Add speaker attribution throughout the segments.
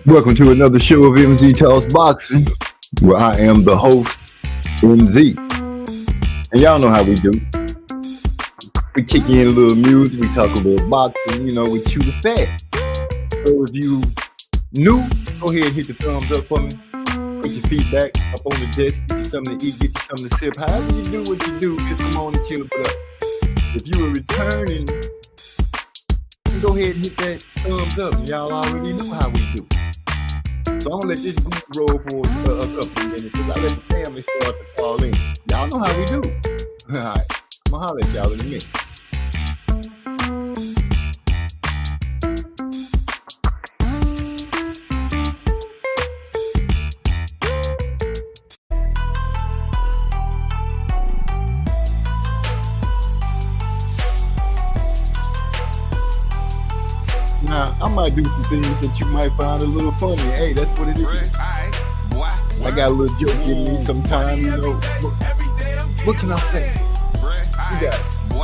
Speaker 1: Welcome to another show of MZ Talks Boxing, where I am the host, MZ. And y'all know how we do. We kick in a little music, we talk a little boxing, we chew the fat. So if you new, go ahead and hit the thumbs up for me. Put your feet back up on the desk, get you something to eat, get you something to sip. However you do what you do, just come on and chill it up. If you are returning, go ahead and hit that thumbs up. Y'all already know how we do. So I'm gonna let this beat roll for a couple of minutes because I let the family start to call in. Y'all know how we do. All right, I'm gonna holler at y'all in a minute. Now, I might do some things that you might find a little funny. Hey, that's what it is. I got a little joke in me sometimes, What can I say? We got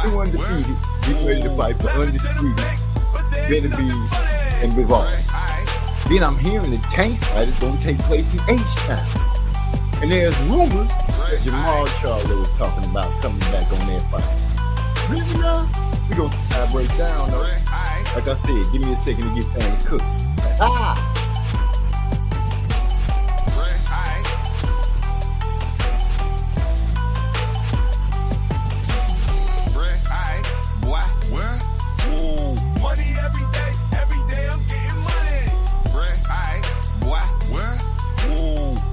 Speaker 1: two undefeated, getting ready to fight for Undisputed, Beterbiev and Bivol. Then I'm hearing the tank fight is going to take place in H-Town. And there's rumors that Jamal Charlo was talking about coming back on that fight. Really now? We're going to break down, though. Like I said, give me a second to get things cooked.
Speaker 2: Money every day I'm getting money.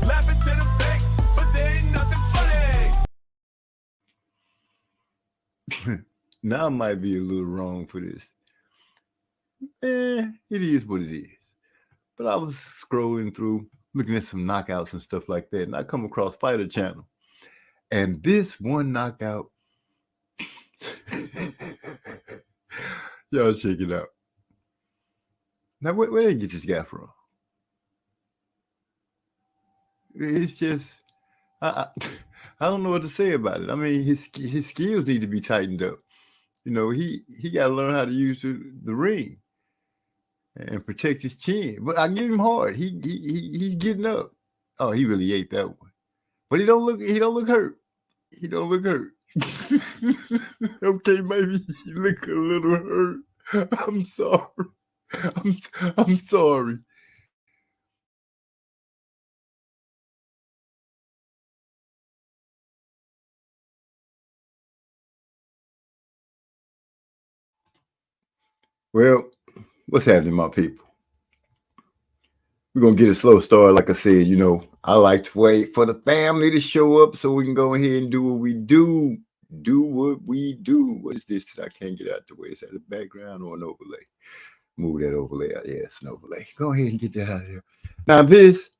Speaker 2: Laughing to the bank, but there ain't nothing funny.
Speaker 1: Now I might be a little wrong for this. It is what it is. But I was scrolling through, looking at some knockouts and stuff like that, and I come across Fighter Channel. And this one knockout, y'all check it out. Now, where did they get this guy from? It's just, I don't know what to say about it. I mean, his skills need to be tightened up. He got to learn how to use the ring and protect his chin. But I give him hard. He's getting up. Oh, he really ate that one. But he don't look hurt. He don't look hurt. Okay, maybe he look a little hurt. I'm sorry. I'm sorry. Well, what's happening, my people? We're going to get a slow start. Like I said, I like to wait for the family to show up so we can go ahead and do what we do. Do what we do. What is this that I can't get out the way? Is that a background or an overlay? Move that overlay out. Yeah, it's an overlay. Go ahead and get that out of here. Now, this,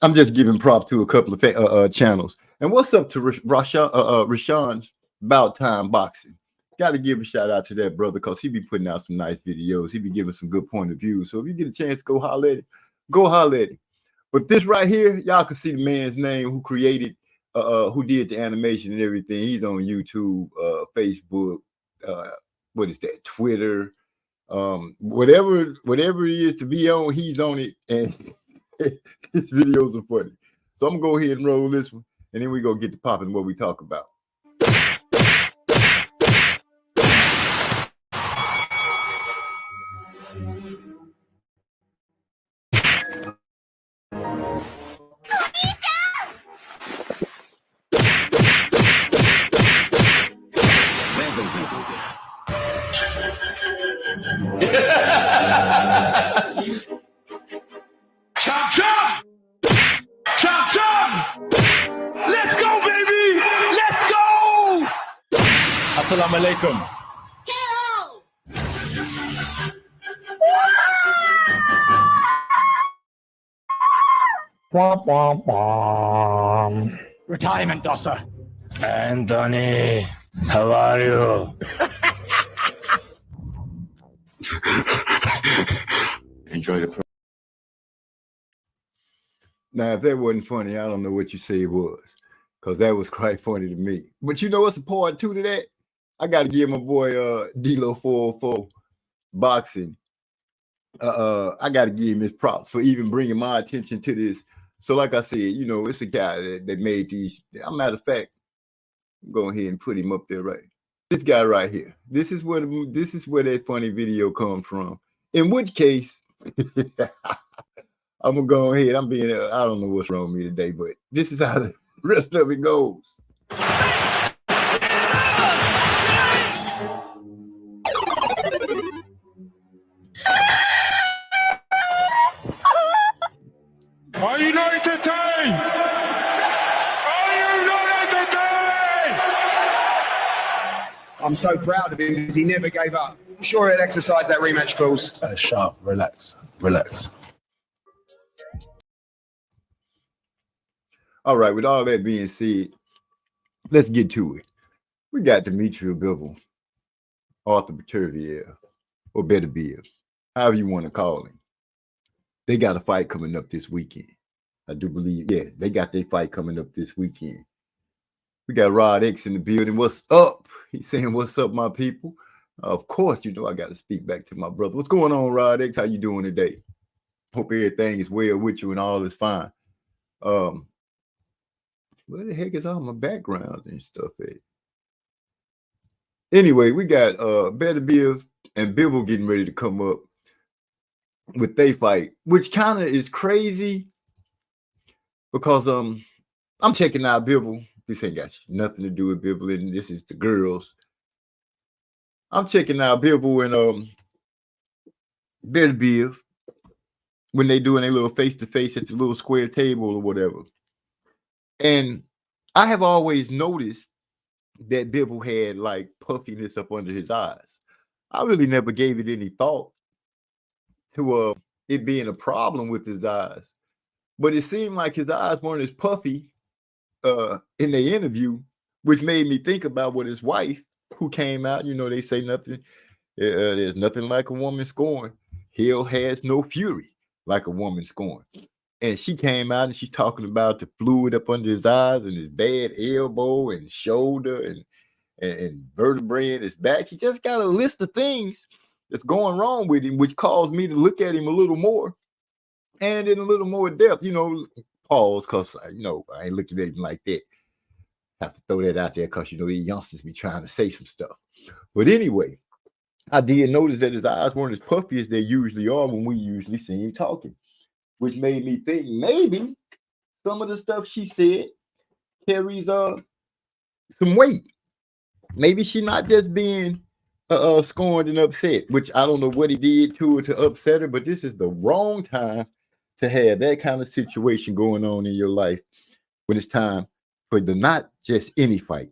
Speaker 1: I'm just giving props to a couple of channels. And what's up to Rashawn's About Time Boxing? Got to give a shout out to that brother because he be putting out some nice videos. He be giving some good point of view. So if you get a chance to go holler at him, go holler at him. But this right here, y'all can see the man's name who created, who did the animation and everything. He's on YouTube, Facebook, what is that, Twitter, whatever it is to be on, he's on it. And his videos are funny. So I'm going to go ahead and roll this one. And then we go get to popping what we talk about.
Speaker 2: alaikum.
Speaker 3: Retirement dosser. Anthony, how are you?
Speaker 2: Enjoy the
Speaker 1: Now, if that wasn't funny, I don't know what you say it was, because that was quite funny to me. But you know what's a part two to that? I got to give my boy D-Lo 404 Boxing. I got to give him his props for even bringing my attention to this. So, like I said, you know, it's a guy that made these. As a matter of fact, go ahead and put him up there, right? This guy right here. This is where that funny video comes from. In which case, I'm gonna go ahead. I don't know what's wrong with me today, but this is how the rest of it goes.
Speaker 2: Are you not entertained? Are you not entertained?
Speaker 4: I'm so proud of him because he never gave up. I'm sure he'll exercise that rematch clause.
Speaker 3: Sharp, relax.
Speaker 1: All right, with all that being said, let's get to it. We got Bivol, Arthur Beterbiev, or Beterbiev, however you want to call him. They got a fight coming up this weekend. I do believe, they got their fight coming up this weekend. We got Rod X in the building. What's up? He's saying, what's up, my people? Of course, you know I got to speak back to my brother. What's going on, Rod X? How you doing today? Hope everything is well with you and all is fine. Where the heck is all my backgrounds and stuff at? Anyway, we got Beterbiev and Bivol getting ready to come up with they fight, which kind of is crazy because I'm checking out Bivol. This ain't got nothing to do with Bivol, and this is the girls. I'm checking out Bivol and Beterbiev when they doing a little face-to-face at the little square table or whatever. And I have always noticed that Bivol had like puffiness up under his eyes. I really never gave it any thought to it being a problem with his eyes. But it seemed like his eyes weren't as puffy in the interview, which made me think about what his wife, who came out, you know, they say nothing, there's nothing like a woman scorned. Hell has no fury like a woman scorned. And she came out and she's talking about the fluid up under his eyes and his bad elbow and shoulder and vertebrae in his back. He just got a list of things that's going wrong with him, which caused me to look at him a little more and in a little more depth, you know, pause, because, you know, I ain't looking at him like that. Have to throw that out there because, you know, these youngsters be trying to say some stuff. But anyway, I did notice that his eyes weren't as puffy as they usually are when we usually see him talking, which made me think maybe some of the stuff she said carries some weight. Maybe she's not just being scorned and upset, which I don't know what he did to her to upset her, but this is the wrong time to have that kind of situation going on in your life when it's time for the not just any fight,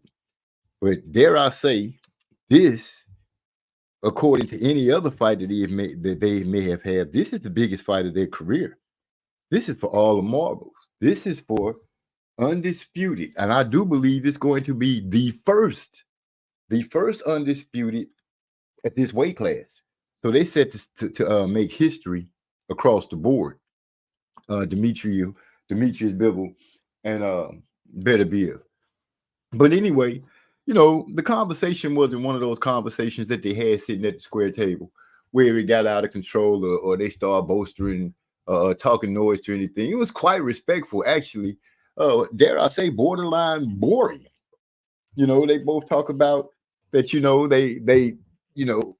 Speaker 1: but dare I say, this, according to any other fight that they may have had, this is the biggest fight of their career. This is for all the marbles. This is for Undisputed. And I do believe it's going to be the first Undisputed at this weight class. So they set to make history across the board. Demetrius Bivol and Beterbiev. But anyway, you know, the conversation wasn't one of those conversations that they had sitting at the square table where it got out of control or they start boastering, talking noise to anything. It was quite respectful, actually. Dare I say, borderline boring. You know, they both talk about that, you know, they you know,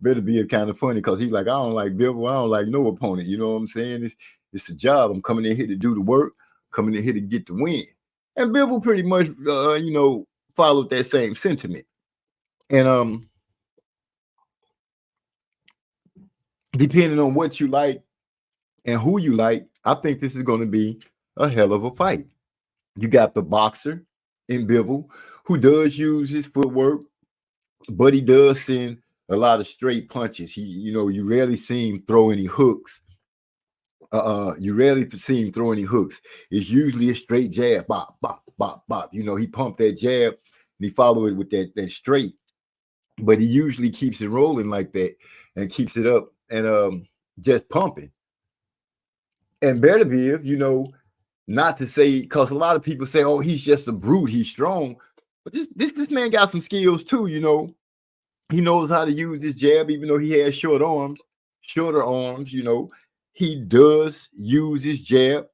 Speaker 1: Beterbiev kind of funny because he's like, I don't like Bivol, I don't like no opponent. You know what I'm saying? It's a job. I'm coming in here to do the work, coming in here to get the win. And Bivol pretty much, you know, followed that same sentiment. And depending on what you like and who you like, I think this is going to be a hell of a fight. You got the boxer in Bivol who does use his footwork, but he does send a lot of straight punches. You rarely see him throw any hooks. You rarely see him throw any hooks. It's usually a straight jab, bop, bop, bop, bop. He pumped that jab and he followed it with that straight. But he usually keeps it rolling like that and keeps it up and just pumping. And Beterbiev, not to say, because a lot of people say, oh, he's just a brute, he's strong. But this man got some skills too, He knows how to use his jab, even though he has shorter arms. He does use his jab,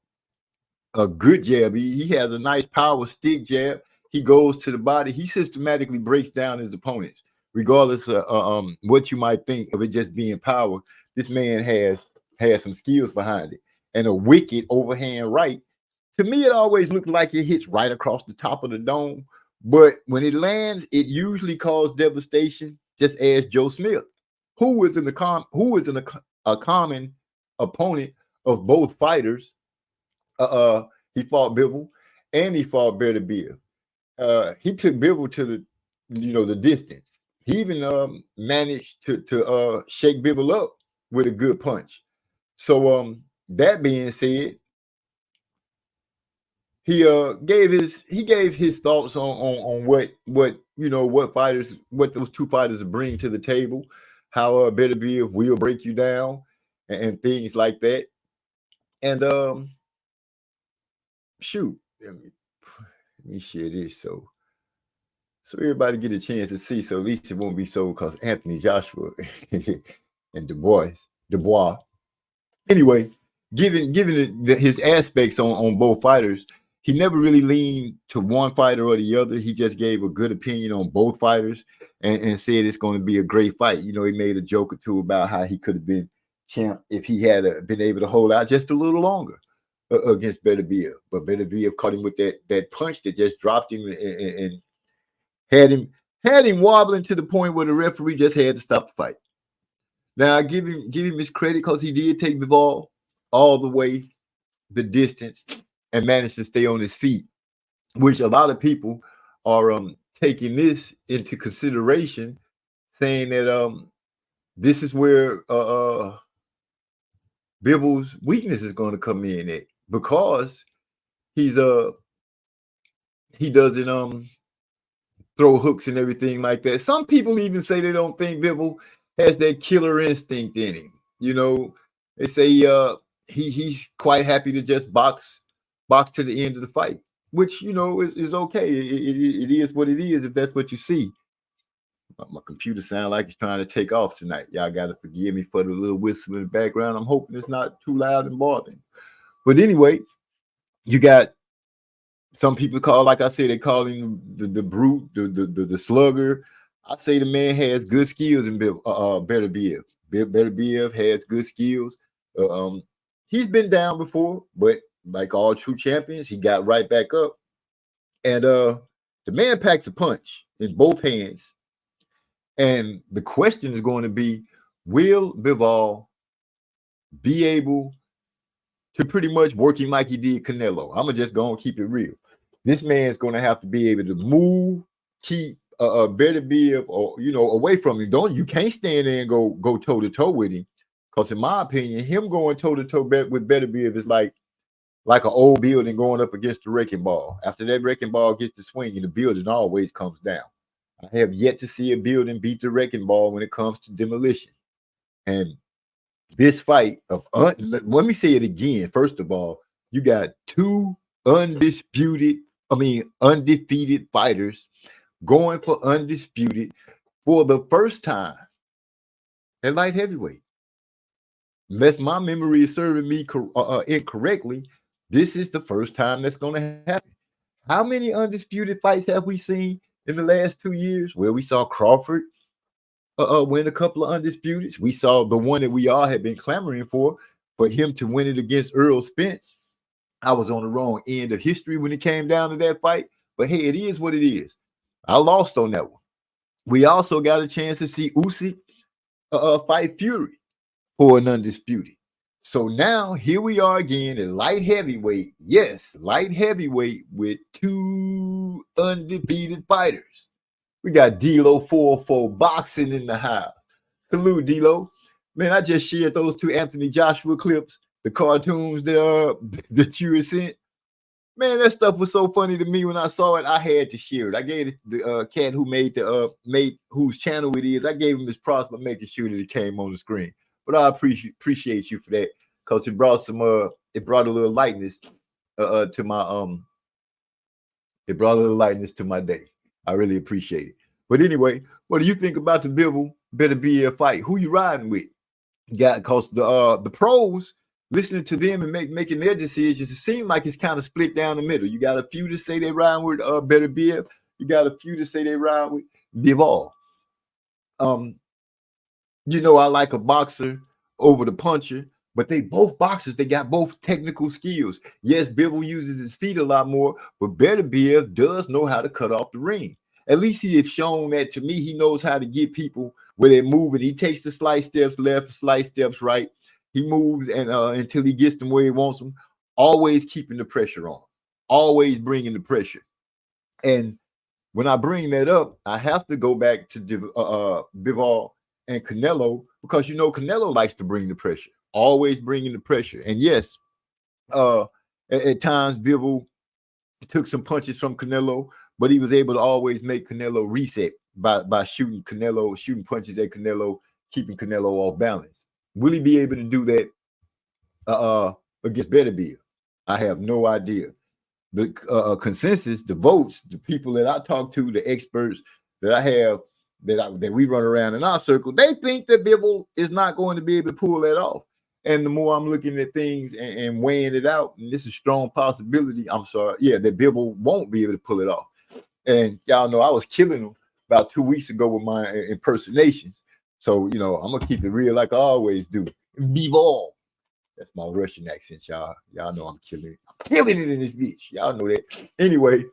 Speaker 1: a good jab. He has a nice power stick jab. He goes to the body. He systematically breaks down his opponents, regardless of what you might think of it just being power. This man has some skills behind it. And a wicked overhand right. To me, it always looked like it hits right across the top of the dome. But when it lands, it usually causes devastation, just as Joe Smith, who is a common opponent of both fighters. He fought Bivol and he fought Beterbiev. He took Bivol to the distance. He even managed to shake Bivol up with a good punch. So that being said, he gave his thoughts on what those two fighters bring to the table, how Beterbiev will break you down and things like that. And let me share this so everybody get a chance to see, so at least it won't be so because Anthony Joshua and Dubois. Anyway, given his aspects on both fighters, he never really leaned to one fighter or the other. He just gave a good opinion on both fighters and said it's going to be a great fight. He made a joke or two about how he could have been champ if he had been able to hold out just a little longer against Beterbiev. But Beterbiev caught him with that punch that just dropped him and had him wobbling to the point where the referee just had to stop the fight. Now, I give him his credit because he did take Bivol all the way the distance and managed to stay on his feet, which a lot of people are taking this into consideration, saying that this is where Bivol's weakness is going to come in at, because he doesn't throw hooks and everything like that. Some people even say they don't think Bivol has that killer instinct in him. They say he's quite happy to just box to the end of the fight, which is okay. It is what it is if that's what you see. My computer sounds like it's trying to take off tonight. Y'all got to forgive me for the little whistle in the background. I'm hoping it's not too loud and bothering. But anyway, you got some people like I said, they call him the brute, the slugger. I say the man has good skills in Beterbiev. Beterbiev has good skills. He's been down before, but like all true champions, he got right back up. And the man packs a punch in both hands. And the question is going to be, will Bivol be able to pretty much work him like he did Canelo? I'm just going to keep it real. This man's going to have to be able to move, keep Beterbiev away from him. You can't stand there and go toe-to-toe with him. Because in my opinion, him going toe-to-toe with Beterbiev is like an old building going up against the wrecking ball. After that wrecking ball gets to swinging, the building always comes down. I have yet to see a building beat the wrecking ball when it comes to demolition. And this fight let me say it again. First of all, you got two undefeated fighters going for undisputed for the first time at light heavyweight. Unless my memory is serving me incorrectly, this is the first time that's going to happen. How many undisputed fights have we seen in the last 2 years? Well, we saw Crawford win a couple of undisputeds. We saw the one that we all had been clamoring for him to win it against Errol Spence. I was on the wrong end of history when it came down to that fight. But hey, it is what it is. I lost on that one. We also got a chance to see Usyk fight Fury for an undisputed. So now here we are again at light heavyweight. Yes, light heavyweight with two undefeated fighters. We got D-Lo 404 boxing in the house. Salute, D-Lo. Man, I just shared those two Anthony Joshua clips, the cartoons that you had sent. Man, that stuff was so funny to me when I saw it. I had to share it. I gave it the cat who made whose channel it is. I gave him his props by making sure that it came on the screen. But I appreciate you for that, because it brought a little lightness to my it brought a little lightness to my day. I really appreciate it. But anyway, what do you think about the Bivol Beterbiev fight? Who you riding with? Because the pros, listening to them and making their decisions, it seems like it's kind of split down the middle. You got a few to say they ride with Beterbiev. You got a few to say they ride with Bivol. I like a boxer over the puncher, but they both boxers. They got both technical skills. Yes, Bivol uses his feet a lot more, but Beterbiev does know how to cut off the ring. At least he has shown that to me. He knows how to get people where they're moving. He takes the slight steps left, slight steps right. He moves and until he gets them where he wants them, always keeping the pressure on, always bringing the pressure. And when I bring that up, I have to go back to Bivol and Canelo, because Canelo likes to bring the pressure, always bringing the pressure. And yes, at times Bivol took some punches from Canelo, but he was able to always make Canelo reset by shooting punches at Canelo, keeping Canelo off balance. Will he be able to do that against Beterbiev? I have no idea. The consensus, the votes, the people that I talk to, the experts that I have, that we run around in our circle, they think that Bivol is not going to be able to pull that off. And the more I'm looking at things and weighing it out, and this is a strong possibility, that Bivol won't be able to pull it off. And y'all know I was killing him about 2 weeks ago with my impersonations. So, I'm going to keep it real like I always do. Bivol. That's my Russian accent, y'all. Y'all know I'm killing it. I'm killing it in this bitch. Y'all know that. Anyway,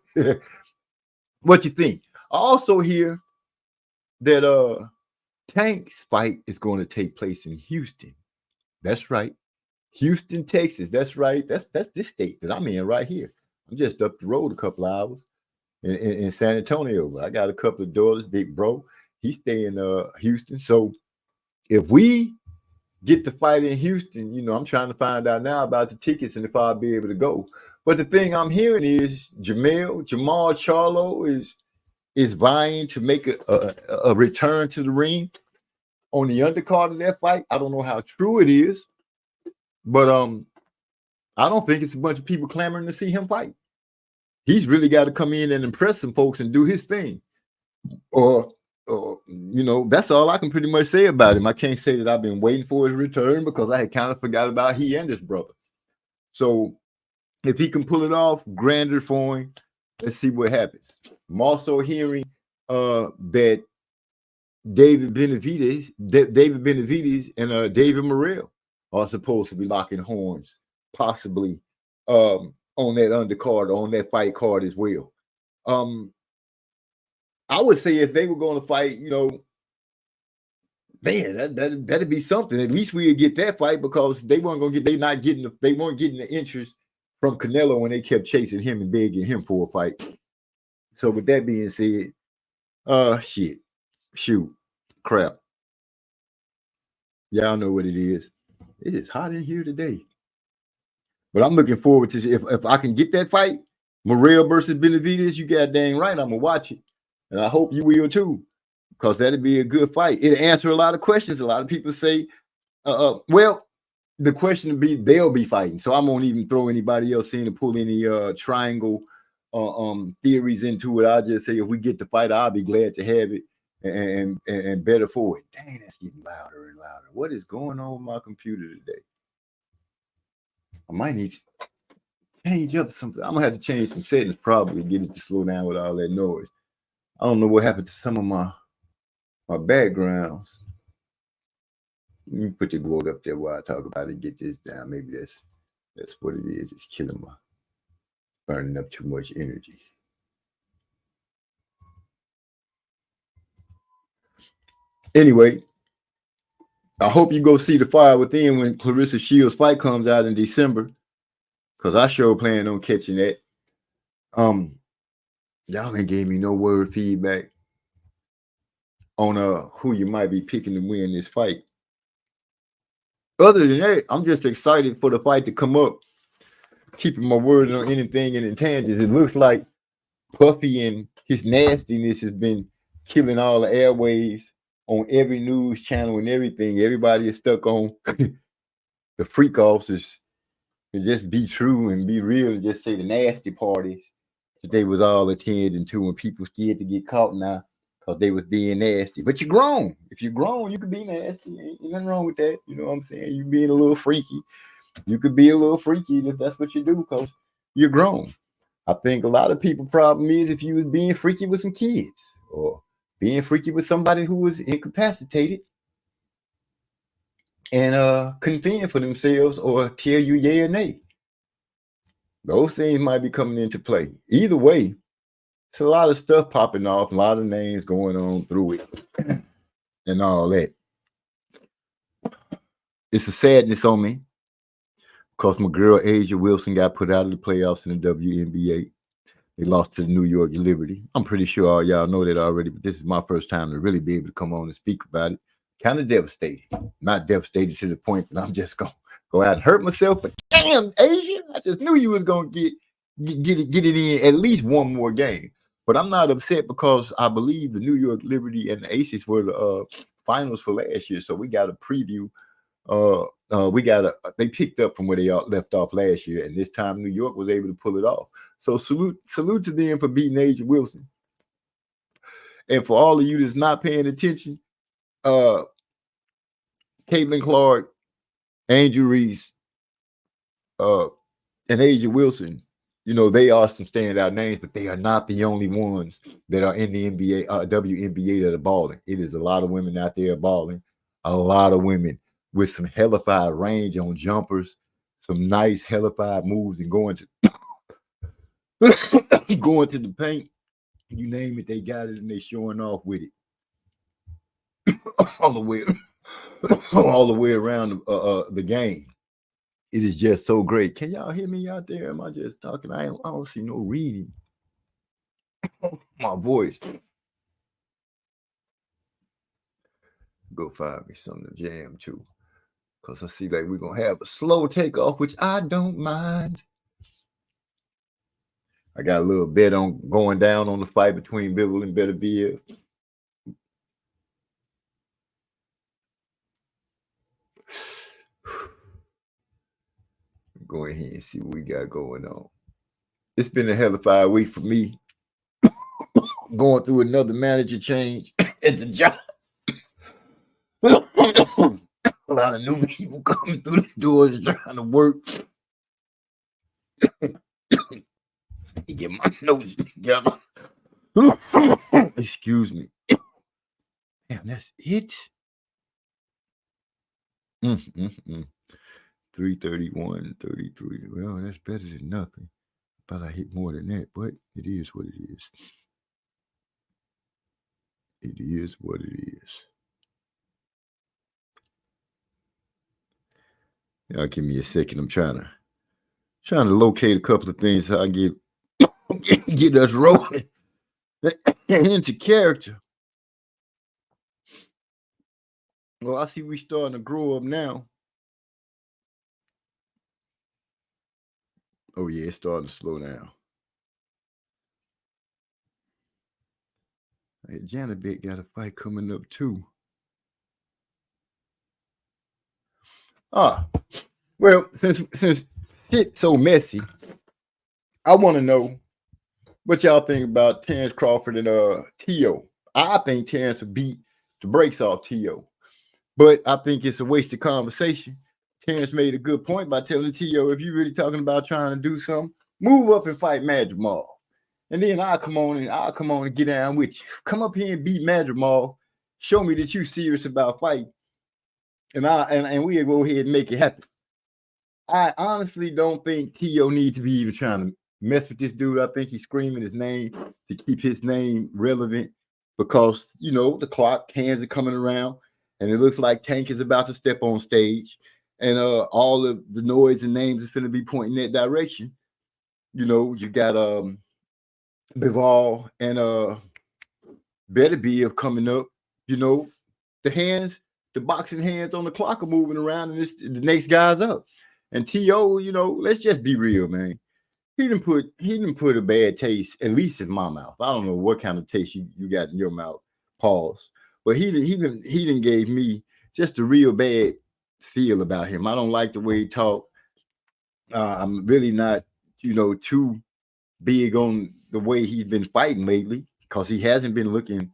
Speaker 1: what you think? I also hear that Tank's fight is going to take place in Houston. That's right. Houston, Texas. That's right. That's this state that I'm in right here. I'm just up the road a couple of hours in San Antonio. I got a couple of daughters, big bro. He stay in Houston. So if we get the fight in Houston, I'm trying to find out now about the tickets and if I'll be able to go. But the thing I'm hearing is Jamal Charlo is vying to make a return to the ring on the undercard of that fight. I don't know how true it is, but I don't think it's a bunch of people clamoring to see him fight. He's really got to come in and impress some folks and do his thing. Or that's all I can pretty much say about him. I can't say that I've been waiting for his return, because I had kind of forgot about he and his brother. So if he can pull it off, grander for him. Let's see what happens. I'm also hearing that David Benavidez and David Morrell are supposed to be locking horns, possibly on that undercard, on that fight card as well. I would say if they were going to fight, man, that'd be something. At least we would get that fight, because they weren't getting the interest from Canelo when they kept chasing him and begging him for a fight. So with that being said, crap. Y'all know what it is. It is hot in here today. But I'm looking forward to if I can get that fight, Morrell versus Benavidez, you got dang right, I'm gonna watch it. And I hope you will too, because that'd be a good fight. It'll answer a lot of questions. A lot of people say, well, the question would be they'll be fighting. So I won't even throw anybody else in and pull any triangle theories into it. I'll just say if we get the fight, I'll be glad to have it and better for it. Dang, that's getting louder and louder. What is going on with my computer today? I might need to change up something. I'm gonna have to change some settings, probably get it to slow down with all that noise. I don't know what happened to some of my backgrounds. Let me put the quote up there while I talk about it. Get this down. Maybe that's what it is. It's killing burning up too much energy. Anyway, I hope you go see The Fire Within when Clarissa Shields' fight comes out in December, because I sure plan on catching that. Y'all ain't gave me no word feedback on who you might be picking to win this fight. Other than that, I'm just excited for the fight to come up. Keeping my word on anything in intangibles. It looks like Puffy and his nastiness has been killing all the airways on every news channel and everything. Everybody is stuck on the freak offs to just be true and be real and just say the nasty parties that they was all attending to, and people scared to get caught now because they was being nasty. But you're grown. If you're grown, you can be nasty. Ain't nothing wrong with that. You know what I'm saying? You being a little freaky. You could be a little freaky if that's what you do because you're grown. I think a lot of people problem is if you was being freaky with some kids or being freaky with somebody who was incapacitated and couldn't fend for themselves or tell you yay or nay. Those things might be coming into play. Either way, it's a lot of stuff popping off, a lot of names going on through it and all that. It's a sadness on me because my girl Asia Wilson got put out of the playoffs in the WNBA. They lost to the New York Liberty. I'm pretty sure all y'all know that already, but this is my first time to really be able to come on and speak about it. Kind of devastated. Not devastated to the point that I'm just going to go out and hurt myself, but damn, Asia, I just knew you was going to get it in at least one more game. But I'm not upset because I believe the New York Liberty and the Aces were the finals for last year, so we got a preview. They picked up from where they left off last year, and this time New York was able to pull it off. So salute to them for beating Asia Wilson. And for all of you that's not paying attention, Caitlin Clark, Angel Reese, and Asia Wilson, you know, they are some standout names, but they are not the only ones that are in the NBA, WNBA that are balling. It is a lot of women out there balling, a lot of women with some hellified range on jumpers, some nice hellified moves and going to the paint. You name it, they got it and they showing off with it all the way around the game. It is just so great. Can y'all hear me out there? Am I just talking? I don't see no reading. My voice. Go find me something to jam to. Because I see like we're going to have a slow takeoff, which I don't mind. I got a little bet on going down on the fight between Bivol and Beterbiev. Go ahead and see what we got going on. It's been a hell of a week for me. Going through another manager change at the job. A lot of new people coming through the doors trying to work. Get my nose together. Excuse me. Damn, that's it. 331, 33. Well, that's better than nothing. But I hit more than that, but it is what it is. It is what it is. Y'all give me a second. I'm trying to locate a couple of things so I get us rolling into character. Well, I see we starting to grow up now. Oh, yeah, it's starting to slow down. Hey, Janabit got a fight coming up, too. Well, since shit's so messy, I want to know what y'all think about Terrence Crawford and T.O. I think Terrence would beat the brakes off T.O., but I think it's a wasted conversation. Terrence made a good point by telling T.O., if you're really talking about trying to do something, move up and fight Madrimal. And then I'll come on and get down with you. Come up here and beat Madrimal. Show me that you're serious about fighting. And we'll go ahead and make it happen. I honestly don't think T.O. needs to be even trying to mess with this dude. I think he's screaming his name to keep his name relevant because, you know, the clock, hands are coming around, and it looks like Tank is about to step on stage, and all of the noise and names is going to be pointing that direction. You know, you got Bivol and Beterbiev coming up. You know, the boxing hands on the clock are moving around, and the next guy's up. And T.O., let's just be real, man. He didn't put a bad taste, at least in my mouth. I don't know what kind of taste you got in your mouth. Pause. But he didn't gave me just a real bad feel about him. I don't like the way he talked. I'm really not, too big on the way he's been fighting lately, because he hasn't been looking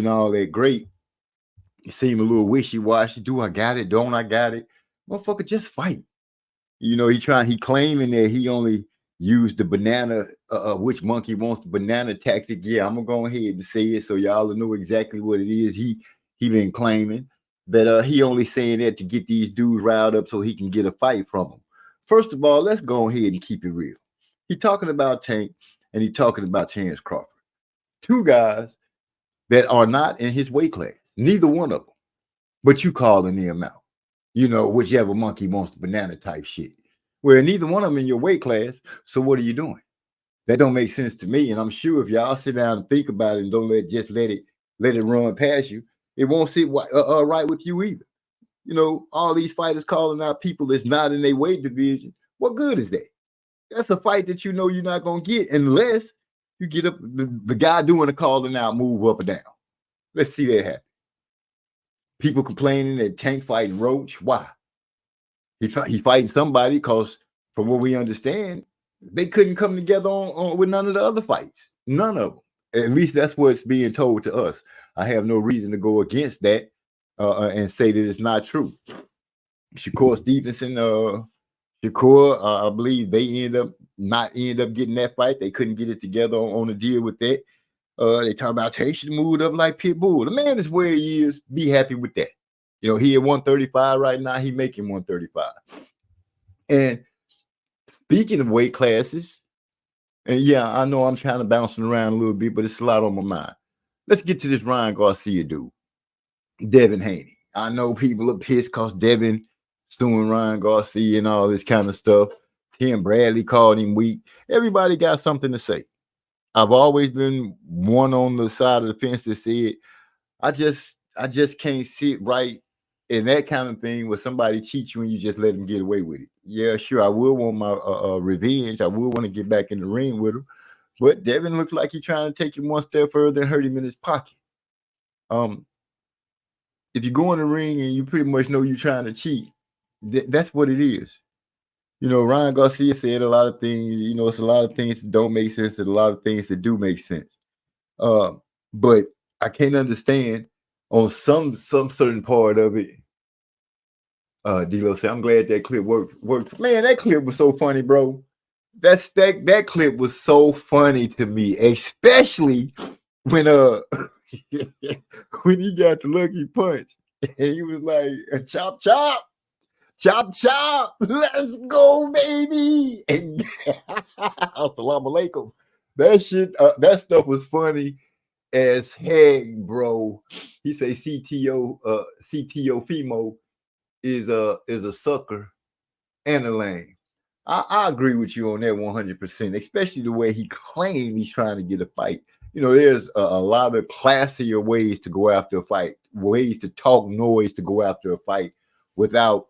Speaker 1: all that great. He seemed a little wishy-washy. Do I got it? Don't I got it? Motherfucker, just fight. He claiming that he only used the banana, which monkey wants the banana tactic. Yeah, I'm gonna go ahead and say it so y'all know exactly what it is. He been claiming that he only saying that to get these dudes riled up so he can get a fight from them. First of all, let's go ahead and keep it real. He talking about Tank and he talking about Terrence Crawford. Two guys that are not in his weight class. Neither one of them. But you calling them out. Whichever monkey wants the banana type shit. Where neither one of them in your weight class. So what are you doing? That don't make sense to me. And I'm sure if y'all sit down and think about it and don't let it run past you, it won't sit right with you either. All these fighters calling out people that's not in their weight division. What good is that? That's a fight that you're not going to get unless you get up the guy doing the calling out move up or down. Let's see that happen. People complaining that Tank fighting Roach. Why? He fighting somebody because, from what we understand, they couldn't come together on with none of the other fights. None of them. At least that's what's being told to us. I have no reason to go against that and say that it's not true. Shakur Stevenson, I believe they end up getting that fight. They couldn't get it together on a deal with that. They talk about Tank should move up like Pitbull. The man is where he is. Be happy with that. He at 135 right now. He making 135. And speaking of weight classes, and yeah, I know I'm trying to bounce around a little bit, but it's a lot on my mind. Let's get to this Ryan Garcia dude, Devin Haney. I know people are pissed because Devin suing Ryan Garcia and all this kind of stuff. Tim Bradley called him weak. Everybody got something to say. I've always been one on the side of the fence that said, I just can't sit right in that kind of thing where somebody cheats you and you just let them get away with it. Yeah, sure, I will want my revenge. I will want to get back in the ring with him. But Devin looks like he's trying to take him one step further and hurt him in his pocket. If you go in the ring and you pretty much know you're trying to cheat, that's what it is. Ryan Garcia said a lot of things. It's a lot of things that don't make sense and a lot of things that do make sense. But I can't understand on some certain part of it. D-Lo said, I'm glad that clip worked. Man, that clip was so funny, bro. That clip was so funny to me, especially when when he got the lucky punch and he was like, chop chop. Chop, chop, let's go, baby. And assalamu alaikum. That stuff was funny as heck, bro. He say CTO Fimo is a sucker and a lame. I agree with you on that 100%, especially the way he claimed he's trying to get a fight. There's a lot of classier ways to go after a fight, ways to talk noise to go after a fight without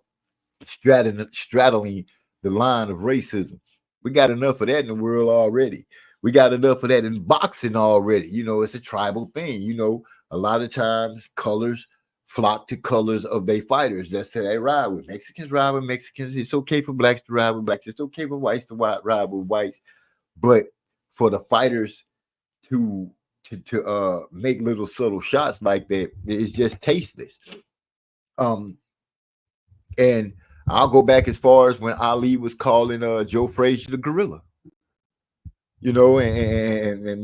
Speaker 1: straddling the line of racism. We got enough of that in the world already. We got enough of that in boxing already. It's a tribal thing. A lot of times colors flock to colors of their fighters. That's how they ride with. Mexicans ride with Mexicans. It's okay for blacks to ride with blacks. It's okay for whites to ride with whites. But for the fighters to make little subtle shots like that, it's just tasteless. And I'll go back as far as when Ali was calling Joe Frazier the gorilla. And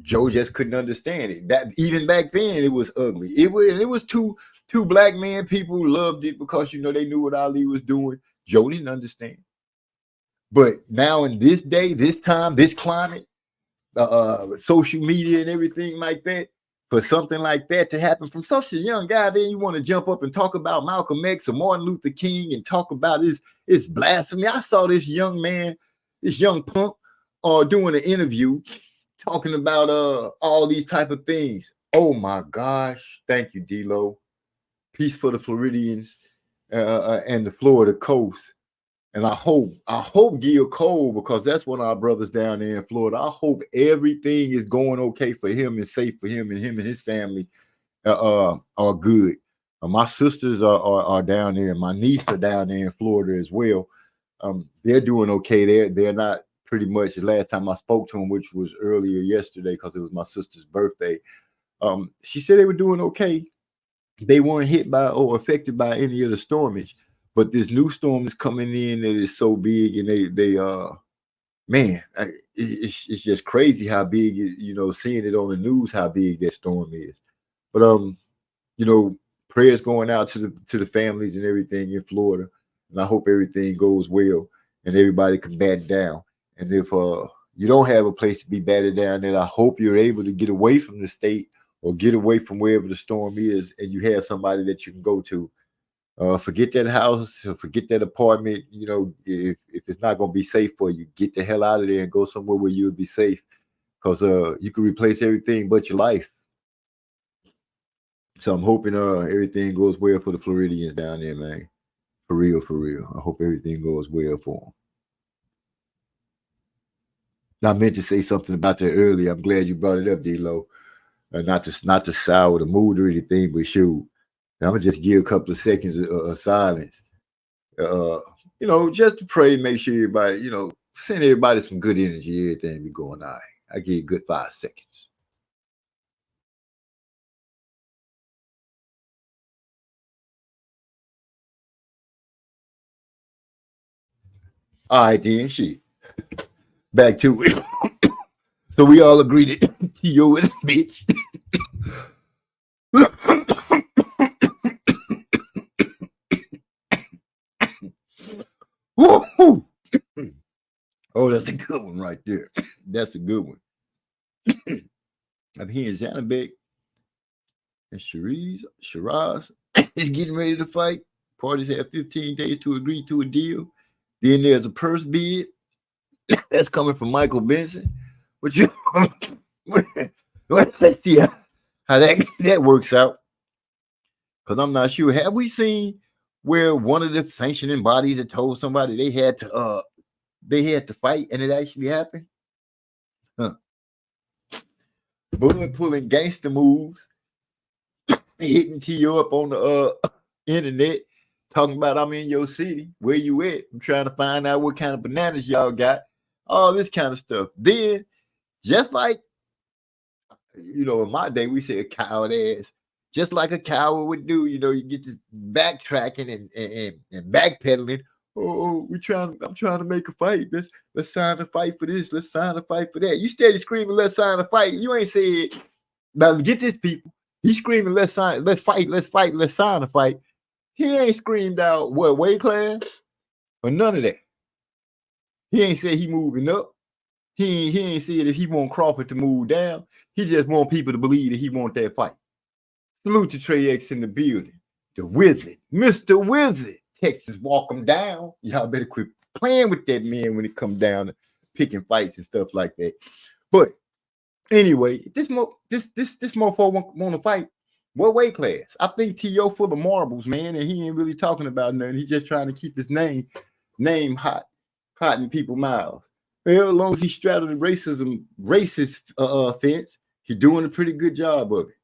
Speaker 1: Joe just couldn't understand it. That even back then it was ugly. It was two black men. People loved it because they knew what Ali was doing. Joe didn't understand. But now in this day, this time, this climate, social media and everything like that, for something like that to happen from such a young guy, then you want to jump up and talk about Malcolm X or Martin Luther King and talk about his blasphemy. I saw this young man, this young punk, doing an interview talking about all these type of things. Oh my gosh. Thank you, D-Lo. Peace for the Floridians and the Florida coast. And I hope Gil Cole, because that's one of our brothers down there in Florida. I hope everything is going okay for him and safe for him and his family are good. My sisters are down there. My niece are down there in Florida as well. They're doing okay. They're not pretty much. The last time I spoke to them, which was earlier yesterday, because it was my sister's birthday. She said they were doing okay. They weren't hit by or affected by any of the stormage. But this new storm is coming in that is so big, and it's just crazy how big, seeing it on the news, how big that storm is. But prayers going out to the families and everything in Florida, and I hope everything goes well and everybody can bat down. And if you don't have a place to be batted down, then I hope you're able to get away from the state or get away from wherever the storm is, and you have somebody that you can go to. Forget that house, or forget that apartment. If it's not going to be safe for you, get the hell out of there and go somewhere where you'll be safe, because you can replace everything but your life. So I'm hoping everything goes well for the Floridians down there, man. For real, for real. I hope everything goes well for them. I meant to say something about that earlier. I'm glad you brought it up, D-Lo. Not to sour the mood or anything, but shoot. I'm gonna just give a couple of seconds of silence, just to pray, make sure everybody, send everybody some good energy, everything be going all right. I give you a good 5 seconds. All right, then, shit. Back to it. So we all agree that T.O. is a bitch. Oh, that's a good one right there. That's a good one. I'm hearing Zanabek and Shiraz is getting ready to fight. Parties have 15 days to agree to a deal. Then there's a purse bid that's coming from Michael Benson. Let's see how that works out. Because I'm not sure. Have we seen where one of the sanctioning bodies had told somebody they had to fight and it actually happened? Huh. Bud pulling gangster moves, hitting T.O. up on the internet, talking about I'm in your city. Where you at? I'm trying to find out what kind of bananas y'all got. All this kind of stuff. Then, just like, in my day, we said coward ass. Just like a coward would do, you get to backtracking and backpedaling. Oh, I'm trying to make a fight. Let's sign a fight for this. Let's sign a fight for that. You steady screaming, let's sign a fight. You ain't said, now get this, people. He's screaming, let's fight, let's sign a fight. He ain't screamed out what weight class or none of that. He ain't said he moving up. He ain't said that he want Crawford to move down. He just want people to believe that he want that fight. Salute to Trey X in the building. The Wizard, Mr. Wizard. Texas, walk him down. Y'all better quit playing with that man when it comes down to picking fights and stuff like that. But anyway, this mofo want to fight. What weight class? I think T.O. full of marbles, man, and he ain't really talking about nothing. He just trying to keep his name hot in people's mouths. Well, as long as he straddled the racist fence, he's doing a pretty good job of it.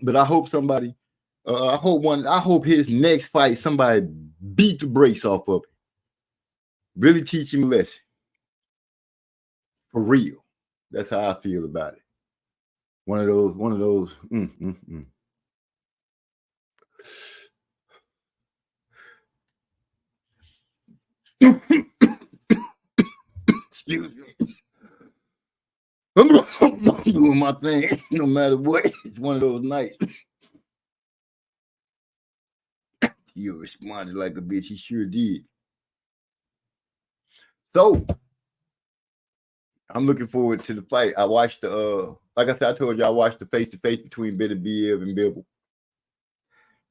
Speaker 1: But I hope somebody, I hope his next fight, somebody beat the brakes off of it. Really teach him a lesson. For real. That's how I feel about it. One of those. Excuse me. I'm doing my thing no matter what. It's one of those nights. You responded like a bitch. He sure did. So I'm looking forward to the fight. I watched like I said, I told you I watched the face-to-face between Beterbiev and Bivol.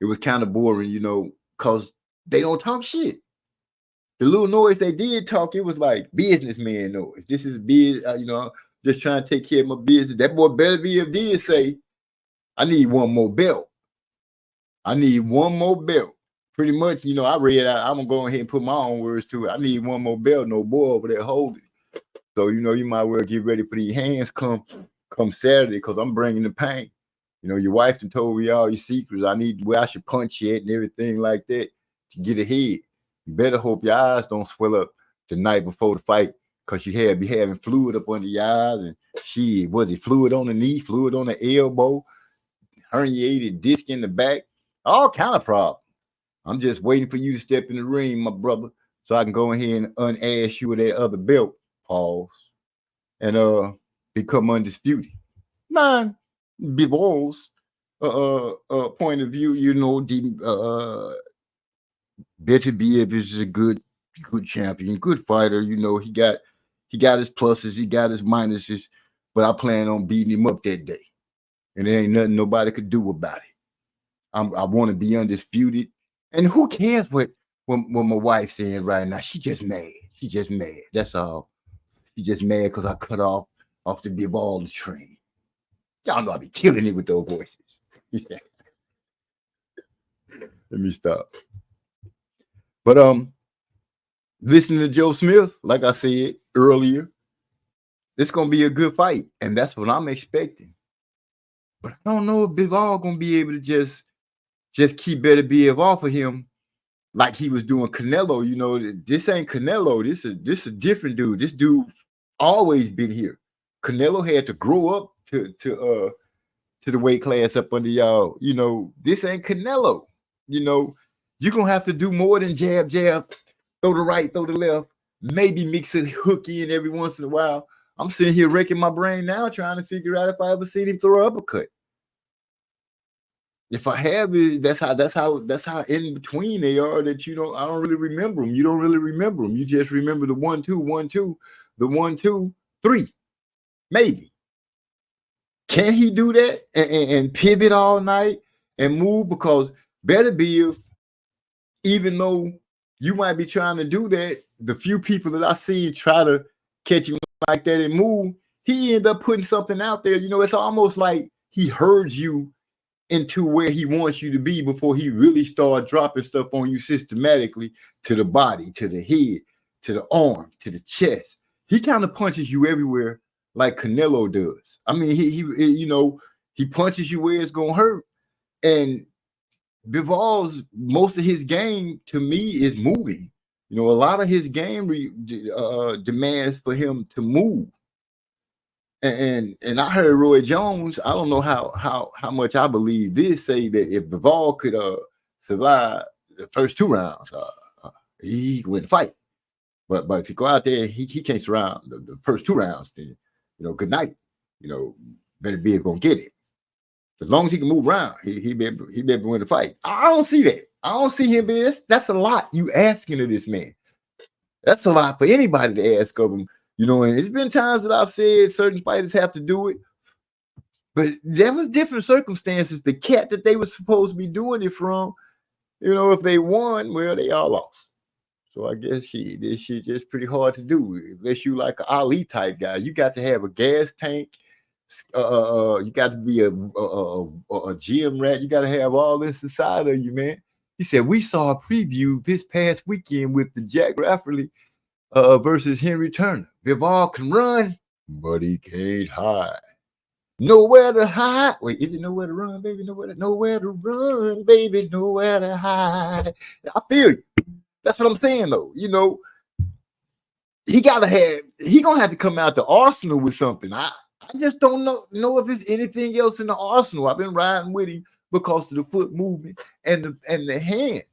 Speaker 1: It was kind of boring, because they don't talk shit. The little noise they did talk, it was like businessman noise. This is just trying to take care of my business. That boy Beterbiev did say I need one more belt. I need one more belt. Pretty much, you know, I read I'm gonna go ahead and put my own words to it. I need one more belt, no boy over there holding. So, you know, you might well get ready for these hands come Saturday, because I'm bringing the pain. You know, your wife done told me all your secrets. I need where I should punch you at and everything like that to get ahead. You better hope your eyes don't swell up the night before the fight, because you be having fluid up under your eyes, and was it fluid on the knee, fluid on the elbow, herniated disc in the back, all kind of problems. I'm just waiting for you to step in the ring, my brother, so I can go ahead and unash you with that other belt, pause, and become undisputed. Nine, Bivol's point of view, you know, Beterbiev is a good champion, good fighter. You know, he got his pluses, he got his minuses, but I plan on beating him up that day, and there ain't nothing nobody could do about it. I want to be undisputed, and who cares what my wife's saying right now? She just mad. She just mad. That's all. She just mad because I cut off the Bivol train. Y'all know I be killing it with those voices. Yeah. Let me stop. But listening to Joe Smith, like I said earlier, it's gonna be a good fight, and that's what I'm expecting. But I don't know if Bivol gonna be able to just keep Beterbiev off of him like he was doing Canelo. You know, this ain't Canelo. This a different dude. This dude always been here. Canelo had to grow up to the weight class up under y'all. You know, this ain't Canelo. You know, you're gonna have to do more than jab, throw the right, throw the left, maybe mix a hook in every once in a while. I'm sitting here wrecking my brain now, trying to figure out if I ever seen him throw an uppercut. If I have it, that's how in between they are, that I don't really remember them. You don't really remember them. You just remember the 1-2, 1-2, the 1-2, 3, maybe. Can he do that and pivot all night and move? Because Beterbiev, even though you might be trying to do that, the few people that I seen try to catch him like that and move, he ended up putting something out there. You know, it's almost like he heard you into where he wants you to be before he really started dropping stuff on you systematically, to the body, to the head, to the arm, to the chest. He kind of punches you everywhere like Canelo does. I mean, he punches you where it's gonna hurt. And Bivol's, most of his game to me is moving. You know, a lot of his game demands for him to move. And I heard Roy Jones, I don't know how much I believe this, say that if Bivol could survive the first 2 rounds, he could win the fight. But if you go out there, he can't surround the first 2 rounds, then, you know, good night. You know, Beterbiev gonna get it. As long as he can move around, he be able to win the fight. I don't see that. I don't see him being. That's a lot you asking of this man. That's a lot for anybody to ask of him. You know, and it's been times that I've said certain fighters have to do it, but there was different circumstances. The cat that they were supposed to be doing it from, you know, if they won, well, they all lost. So I guess this shit just pretty hard to do. Unless you like an Ali type guy, you got to have a gas tank. You got to be a gym rat. You got to have all this inside of you, man. He said, we saw a preview this past weekend with the Jack Rafferty versus Henry Turner. Bivol can run, but he can't hide. Nowhere to hide. Wait, is it nowhere to run, baby? Nowhere to run, baby. Nowhere to hide. I feel you. That's what I'm saying, though. You know, he gonna have to come out to Arsenal with something. I just don't know if there's anything else in the arsenal. I've been riding with him because of the foot movement and the hands.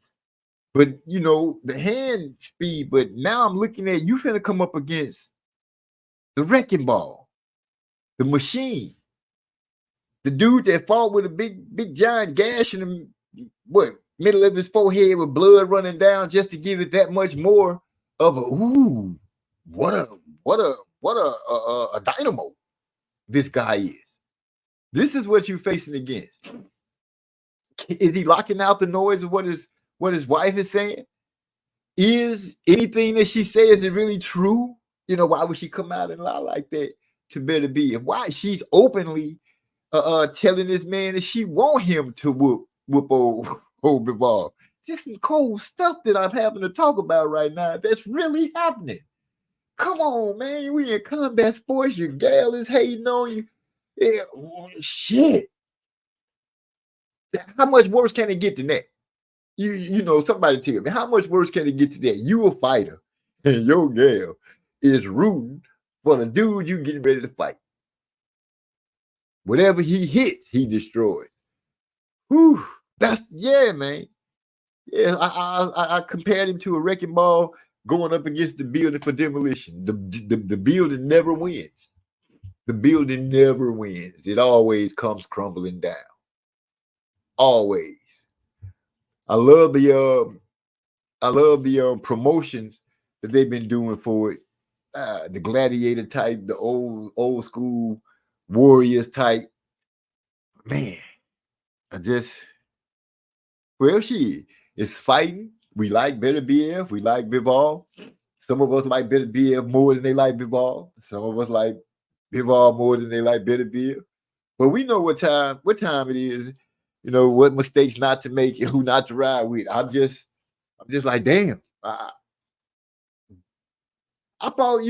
Speaker 1: But, you know, the hand speed. But now I'm looking at you finna come up against the wrecking ball, the machine, the dude that fought with a big giant gash in the middle of his forehead with blood running down just to give it that much more of a what a dynamo this guy is. This is what you're facing against. Is he locking out the noise of what his wife is saying? Is anything that she says is really true? You know, why would she come out and lie like that to Beterbiev? Why? She's openly telling this man that she want him to whoop old Bivol. Just some cold stuff that I'm having to talk about right now. That's really happening. Come on, man. We in combat sports. Your gal is hating on you. Yeah, shit. How much worse can it get than that? You know, somebody tell me, how much worse can it get to that? You a fighter, and your gal is rooting for the dude you getting ready to fight. Whatever he hits, he destroys. Whew. That's man. Yeah, I compared him to a wrecking ball going up against the building for demolition. The building never wins. The building never wins. It always comes crumbling down. Always. I love the promotions that they've been doing for it. The gladiator type, the old school warriors type. Man, she is fighting. We like Beterbiev. We like Bivol. Some of us like Beterbiev more than they like Bivol. Some of us like Bivol more than they like Beterbiev. But we know what time it is. You know what mistakes not to make and who not to ride with. I'm just like, damn. I thought,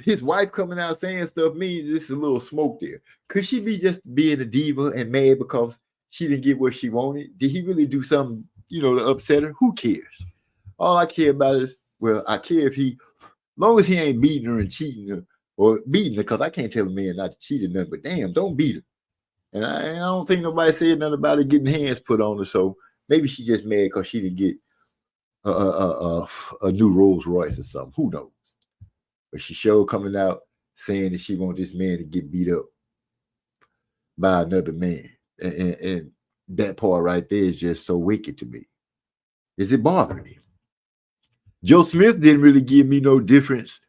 Speaker 1: his wife coming out saying stuff means there's a little smoke there. Could she be just being a diva and mad because she didn't get what she wanted? Did he really do something, to upset her? Who cares? All I care about is, I care if long as he ain't beating her and cheating her or beating her, because I can't tell a man not to cheat or nothing, but damn, don't beat her. And I don't think nobody said nothing about her getting hands put on her, so maybe she just mad because she didn't get a new Rolls Royce or something. Who knows? But she showed coming out saying that she wants this man to get beat up by another man. And that part right there is just so wicked to me. Is it bothering me? Joe Smith didn't really give me no difference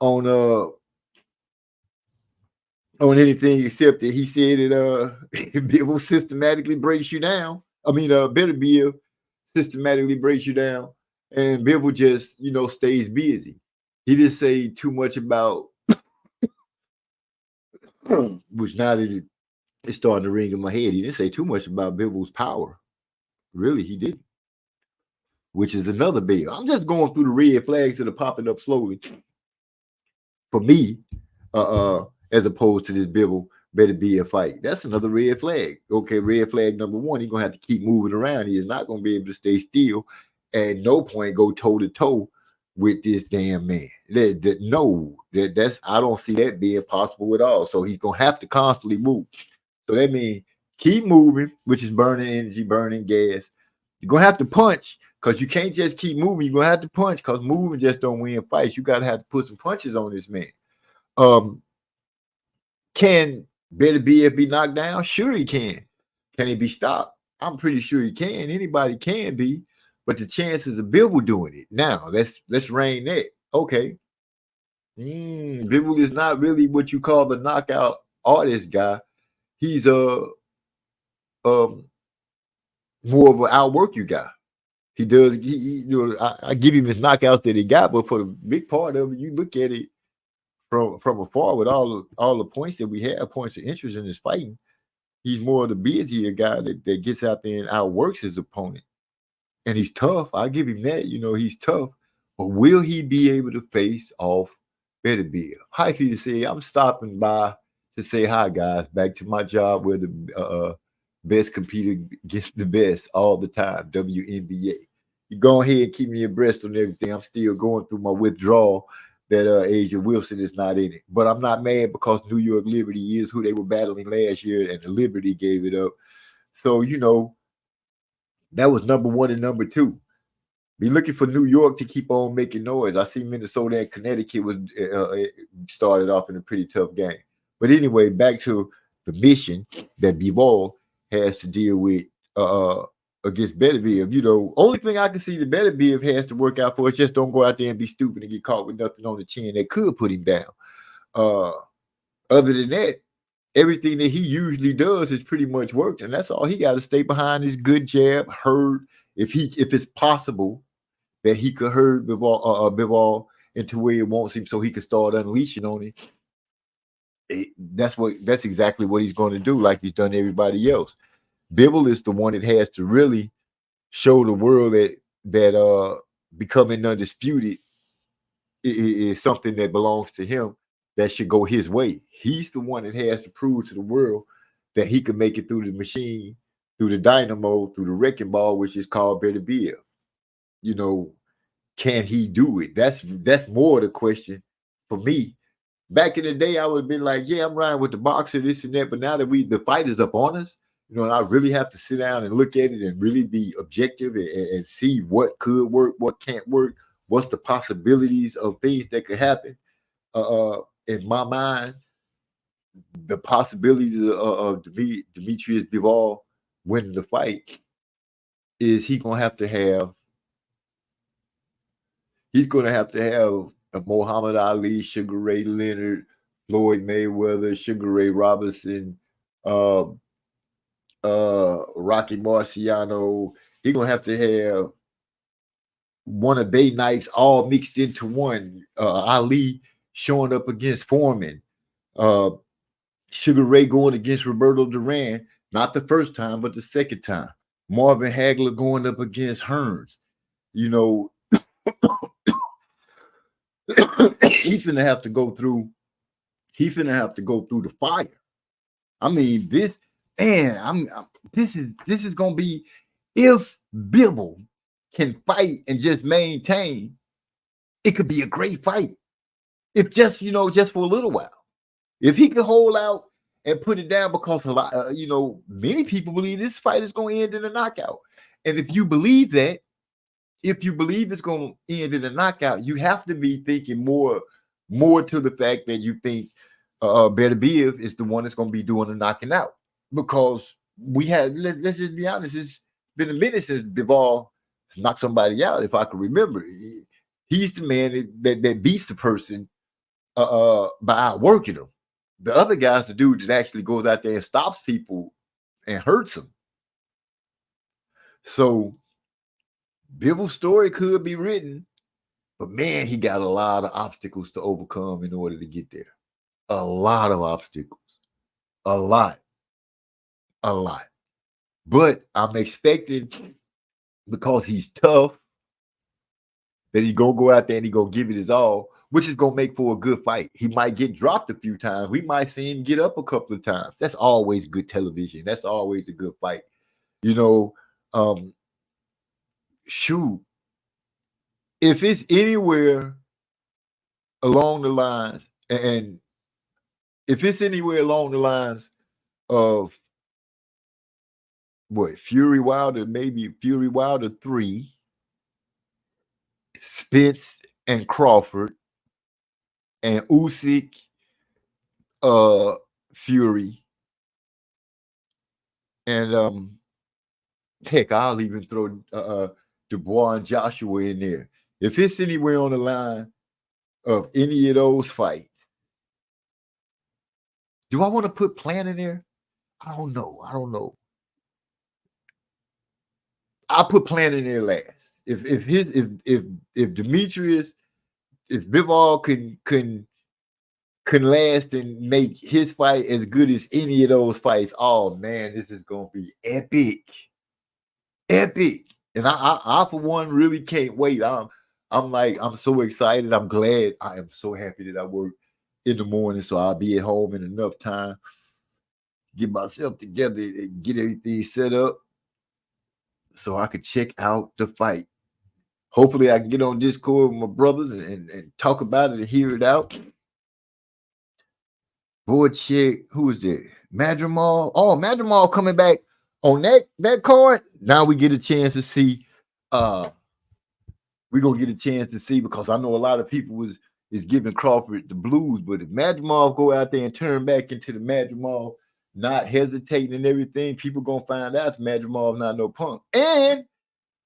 Speaker 1: on anything except that he said that Bivol systematically breaks you down. I mean, Beterbiev systematically breaks you down, and Bivol just stays busy. He didn't say too much about, which now that it's starting to ring in my head, he didn't say too much about Bivol's power. Really, he didn't. Which is another bill. I'm just going through the red flags that are popping up slowly for me, as opposed to this Bivol Beterbiev fight. That's another red flag. Okay, red flag number one, he's gonna have to keep moving around. He is not gonna be able to stay still. At no point go toe to toe with this damn man. That's I don't see that being possible at all. So he's gonna have to constantly move. So that means keep moving, which is burning energy, burning gas. You're gonna have to punch because you can't just keep moving. You're gonna have to punch because moving just don't win fights. You gotta have to put some punches on this man. Can Beterbiev be knocked down? Sure he can. Can he be stopped? I'm pretty sure he can. Anybody can be, but the chances of Bivol doing it. Now, let's rein that. Okay. Bivol is not really what you call the knockout artist guy. He's more of an outwork you guy. He does. I give him his knockouts that he got, but for the big part of it, you look at it from afar with all the points that we have, points of interest in his fighting. He's more of the busier guy that gets out there and outworks his opponent. And he's tough. I give him that. He's tough. But will he be able to face off Beterbiev? Hi, Peter say, I'm stopping by to say hi, guys. Back to my job where the best competing against the best all the time, WNBA. You go ahead and keep me abreast on everything. I'm still going through my withdrawal that Asia Wilson is not in it. But I'm not mad because New York Liberty is who they were battling last year, and the Liberty gave it up. So, that was number one and number two. Be looking for New York to keep on making noise. I see Minnesota and Connecticut was started off in a pretty tough game. But anyway, back to the mission that Bivol has to deal with against Beterbiev. Only thing I can see that Beterbiev has to work out for is just don't go out there and be stupid and get caught with nothing on the chin that could put him down. Other than that, everything that he usually does has pretty much worked, and that's all he got to stay behind his good jab. Herd, if it's possible that he could herd Bivol into where he wants him, so he could start unleashing on him. That's exactly what he's going to do, like he's done everybody else. Bivol is the one that has to really show the world that becoming undisputed is something that belongs to him, that should go his way. He's the one that has to prove to the world that he can make it through the machine, through the dynamo, through the wrecking ball, which is called Beterbiev. You know, can he do it? That's more the question for me. Back in the day, I would have been like, yeah, I'm riding with the boxer, this and that. But now that the fight is up on us, you know, and I really have to sit down and look at it and really be objective and see what could work, what can't work, what's the possibilities of things that could happen. In my mind, the possibilities of Demetrius Bivol winning the fight is he's going to have a Muhammad Ali, Sugar Ray Leonard, Floyd Mayweather, Sugar Ray Robinson, Rocky Marciano. He's going to have one of their nights all mixed into one. Ali showing up against Foreman. Sugar Ray going against Roberto Duran, not the first time, but the second time. Marvin Hagler going up against Hearns. You know, he's gonna have to go through. He's gonna have to go through the fire. I mean, this is gonna be, if Bivol can fight and just maintain, it could be a great fight. If just for a little while. If he can hold out and put it down, because many people believe this fight is going to end in a knockout. And if you believe that, if you believe it's going to end in a knockout, you have to be thinking more to the fact that you think Beterbiev is the one that's going to be doing the knocking out. Because let's just be honest, it's been a minute since Bivol has knocked somebody out, if I can remember. He's the man that beats the person by outworking them. The other guy's the dude that actually goes out there and stops people and hurts them. So Bivol's story could be written, but man, he got a lot of obstacles to overcome in order to get there. A lot of obstacles. A lot. But I'm expecting, because he's tough, that he's going to go out there and he's going to give it his all, which is going to make for a good fight. He might get dropped a few times. We might see him get up a couple of times. That's always good television. That's always a good fight. Shoot. If it's anywhere along the lines, and if it's anywhere along the lines of Fury Wilder, maybe Fury Wilder 3, Spence and Crawford, and Usyk, Fury, and heck, I'll even throw Dubois and Joshua in there. If it's anywhere on the line of any of those fights, do I want to put Plant in there? I don't know. I'll put Plant in there last. If Demetrius, if Bivol can last and make his fight as good as any of those fights, oh man, this is gonna be epic. And I for one really can't wait. I'm so excited. I'm glad. I am so happy that I work in the morning, so I'll be at home in enough time to get myself together and get everything set up so I can check out the fight. Hopefully I can get on Discord with my brothers and talk about it and hear it out. Boy, check, who is that? Madrimal. Oh, Madrimal coming back on that card. Now we get a chance to see. We're gonna get a chance to see, because I know a lot of people is giving Crawford the blues, but if Madrimal go out there and turn back into the Madrimal, not hesitating and everything, people gonna find out Madrimal not no punk. And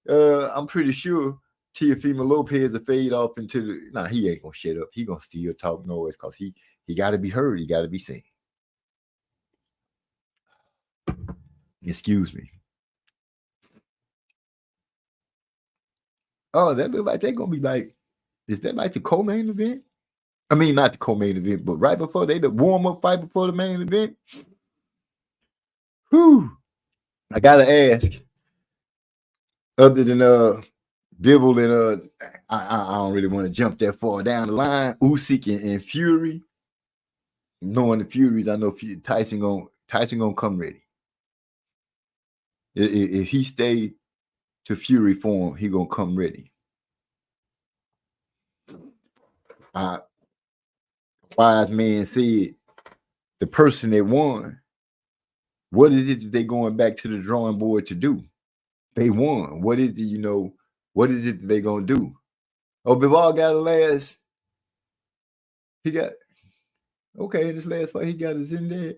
Speaker 1: I'm pretty sure Teofimo Lopez will fade off into the. He ain't gonna shut up. He gonna still talk noise, because he got to be heard. He got to be seen. Excuse me. Oh, that look like they're gonna be like. Is that like the co-main event? I mean, not the co-main event, but right before the warm-up fight before the main event. Whew. I gotta ask, other than Bivol and I don't really want to jump that far down the line. Usyk and Fury. Knowing the Furies, I know Tyson gonna come ready. If he stay to Fury form, he gonna come ready. Wise man said, the person that won, what is it that they going back to the drawing board to do? They won. What is it, what is it that they gonna do? Oh, Bivol got a last. He got, okay, in this last fight, he got a Zinad.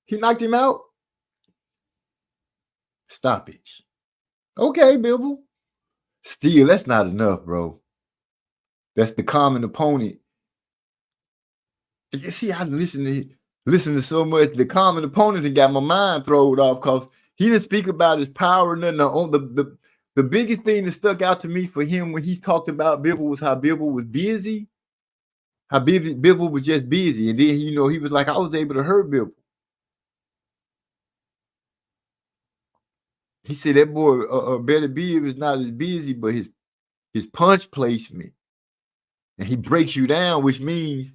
Speaker 1: He knocked him out. Stoppage. Okay, Bivol. Still, that's not enough, bro. That's the common opponent. You see, I listen to so much. The common opponents and got my mind thrown off because he didn't speak about his power. Nothing. The biggest thing that stuck out to me for him when he talked about Bivol was how Bivol was busy. How Bivol was just busy. And then, he was like, I was able to hurt Bivol. He said that boy, Beterbiev is not as busy, but his punch placement. And he breaks you down, which means,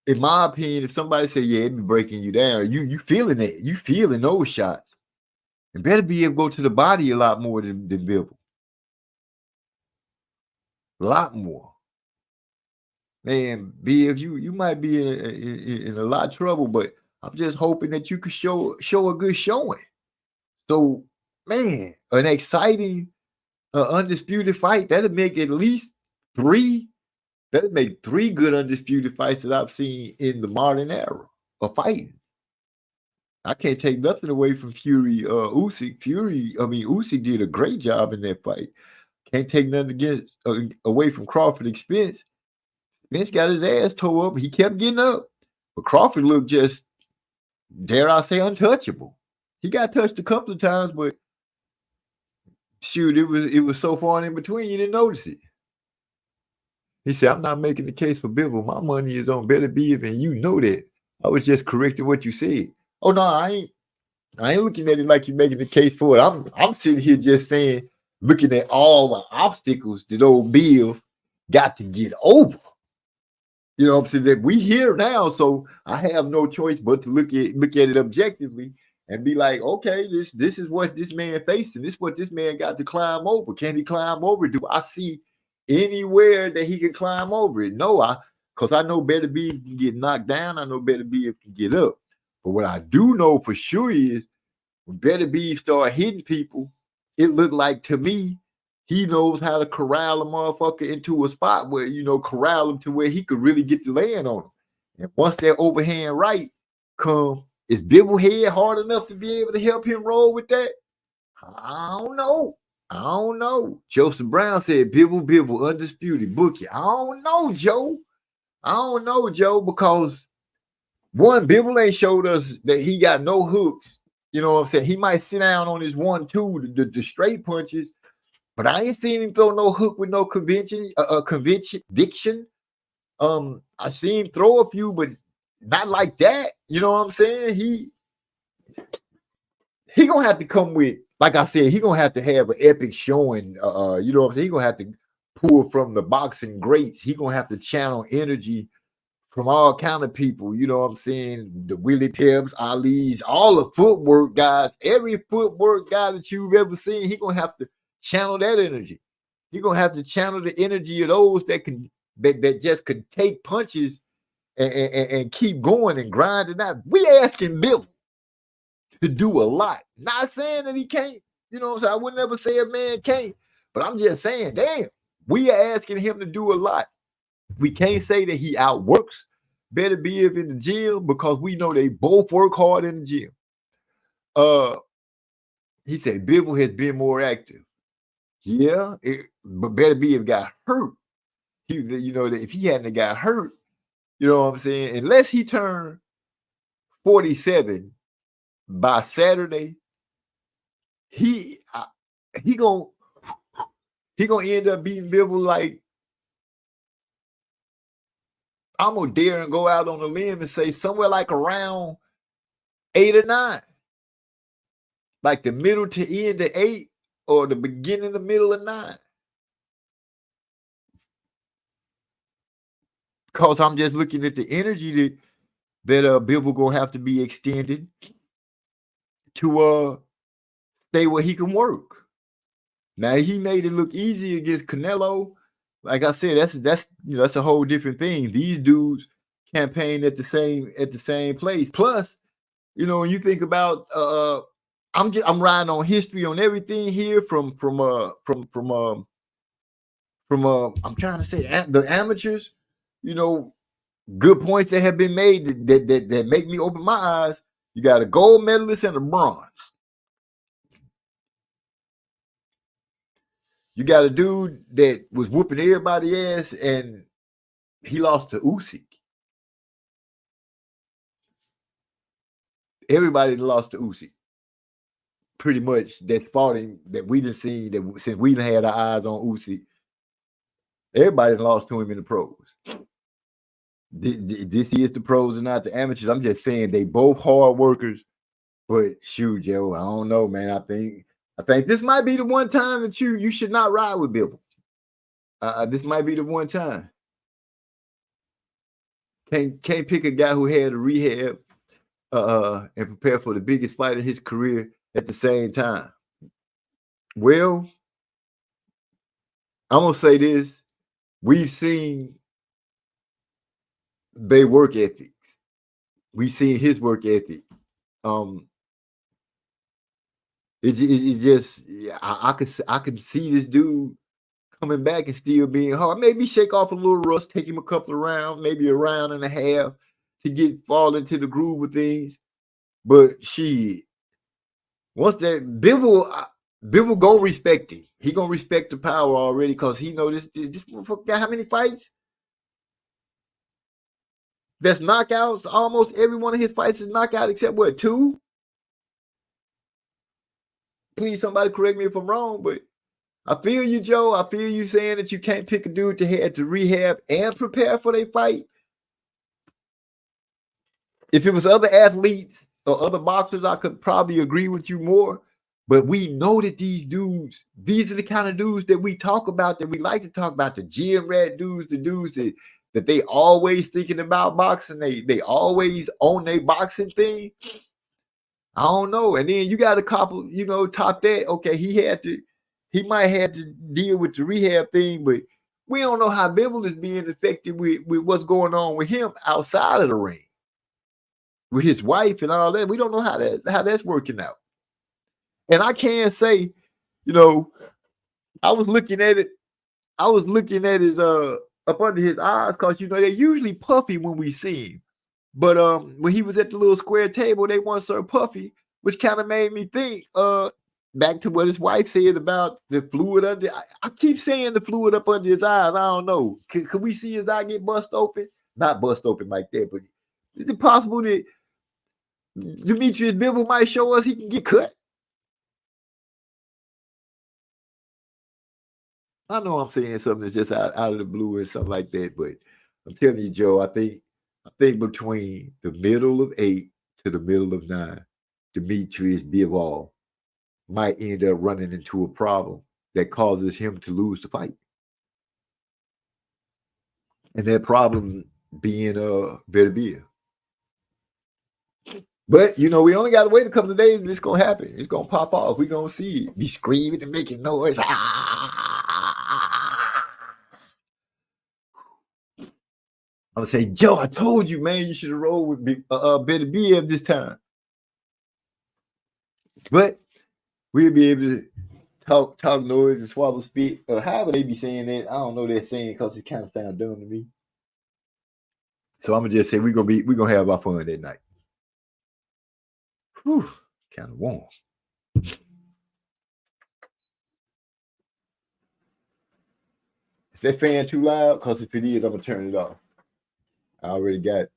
Speaker 1: in my opinion, if somebody say, yeah, it be breaking you down, you feeling it. You feeling those shots. And Beterbiev go to the body a lot more than Bivol. A lot more. Man, Biv, you might be in a lot of trouble, but I'm just hoping that you could show a good showing. So, man, an exciting, undisputed fight, that'll make at least 3. That'll make 3 good undisputed fights that I've seen in the modern era of fighting. I can't take nothing away from Fury, Usyk. Usyk did a great job in that fight. Can't take nothing away from Crawford. Spence got his ass tore up. He kept getting up. But Crawford looked just, dare I say, untouchable. He got touched a couple of times, but shoot, it was so far in between, you didn't notice it. He said, I'm not making the case for Bivol. My money is on Beterbiev, and you know that. I was just correcting what you said. Oh, no, I ain't looking at it like you're making the case for it. I'm sitting here just saying, looking at all the obstacles that old Biv got to get over. You know what I'm saying? That we here now, so I have no choice but to look at it objectively and be like, okay, this is what this man facing. This is what this man got to climb over. Can he climb over? Do I see anywhere that he can climb over it? No, because I know Beterbiev can get knocked down. I know Beterbiev can get up. But what I do know for sure is when Beterbiev start hitting people, it looked like to me he knows how to corral a motherfucker into a spot where, corral him to where he could really get the land on him. And once that overhand right come, is Bivol head hard enough to be able to help him roll with that? I don't know. Joseph Brown said, Bivol, undisputed, book it. I don't know, Joe, because one, Bivol ain't showed us that he got no hooks. You know what I'm saying? He might sit down on his 1-2, the straight punches, but I ain't seen him throw no hook with no conviction. I seen him throw a few, but not like that. You know what I'm saying? He gonna have to come with, like I said, he gonna have to have an epic showing. You know what I'm saying? He gonna have to pull from the boxing greats. He gonna have to channel energy from all kind of people, you know what I'm saying? The Willie Pibbs, Ali's, all the footwork guys, every footwork guy that you've ever seen, he gonna have to channel that energy. He gonna have to channel the energy of those that just could take punches and keep going and grinding out. We asking Bivol to do a lot. Not saying that he can't, you know what I'm saying? I would never say a man can't, but I'm just saying, damn, we are asking him to do a lot. We can't say that he outworks Beterbiev in the gym because we know they both work hard in the gym. He said Bivol has been more active. Yeah, but Beterbiev got hurt. If he hadn't got hurt, you know what I'm saying? Unless he turned 47 by Saturday, he gonna He gonna end up beating Bivol like, I'm gonna dare and go out on a limb and say somewhere like around 8 or 9. Like the middle to end of 8 or the beginning, the middle of 9. Because I'm just looking at the energy that Bivol gonna have to be extended to stay where he can work. Now he made it look easy against Canelo. Like I said, that's a whole different thing. These dudes campaign at the same place. Plus, when you think about I'm riding on history on everything here from I'm trying to say the amateurs, good points that have been made that make me open my eyes. You got a gold medalist and a bronze. You got a dude that was whooping everybody's ass and he lost to Usyk. Everybody lost to Usyk. Pretty much that spotting that we didn't see that since we had our eyes on Usyk. Everybody lost to him in the pros. This is the pros and not the amateurs. I'm just saying they both hard workers, but shoot, Joe, I don't know, man. I think this might be the one time that you should not ride with Bivol. This might be the one time. Can't pick a guy who had a rehab and prepare for the biggest fight of his career at the same time. Well, I'm gonna say this: we've seen their work ethics. We've seen his work ethic. It just I could see this dude coming back and still being hard. Maybe shake off a little rust, take him a couple of rounds, maybe a round and a half to fall into the groove of things. But once that Bivol gonna respect him. He gonna respect the power already because he know this motherfucker got how many fights? That's knockouts. Almost every one of his fights is knockout except what, 2? Please, somebody correct me if I'm wrong, but I feel you, Joe. I feel you saying that you can't pick a dude to head to rehab and prepare for their fight. If it was other athletes or other boxers, I could probably agree with you more. But we know that these are the kind of dudes that we talk about, that we like to talk about, the gym rat dudes, the dudes that they always thinking about boxing. They always own their boxing thing. I don't know. And then you got a couple, top that. Okay, he might have to deal with the rehab thing, but we don't know how Bivol is being affected with what's going on with him outside of the ring, with his wife and all that. We don't know how that's working out. And I can say, I was looking at it. I was looking at his up under his eyes because they're usually puffy when we see him. But when he was at the little square table, they weren't so puffy, which kind of made me think back to what his wife said about the fluid under. I keep saying the fluid up under his eyes. I don't know. Could we see his eye get bust open? Not bust open like that, but is it possible that Demetrius Bivol might show us he can get cut? I know I'm saying something that's just out of the blue or something like that, but I'm telling you, Joe, I think between the middle of 8 to the middle of 9, Demetrius Bivol might end up running into a problem that causes him to lose the fight. And that problem being Beterbiev. But, we only got to wait a couple of days and it's going to happen. It's going to pop off. We're going to see it. Be screaming and making noise. I'm going to say, Joe, I told you, man, you should have rolled with Beterbiev this time. But we'll be able to talk noise and swallow spit. However they be saying that. I don't know that saying because it kind of sounds dumb to me. So I'm going to just say we're gonna have our fun that night. Whew, kind of warm. Is that fan too loud? Because if it is, I'm going to turn it off. I already got a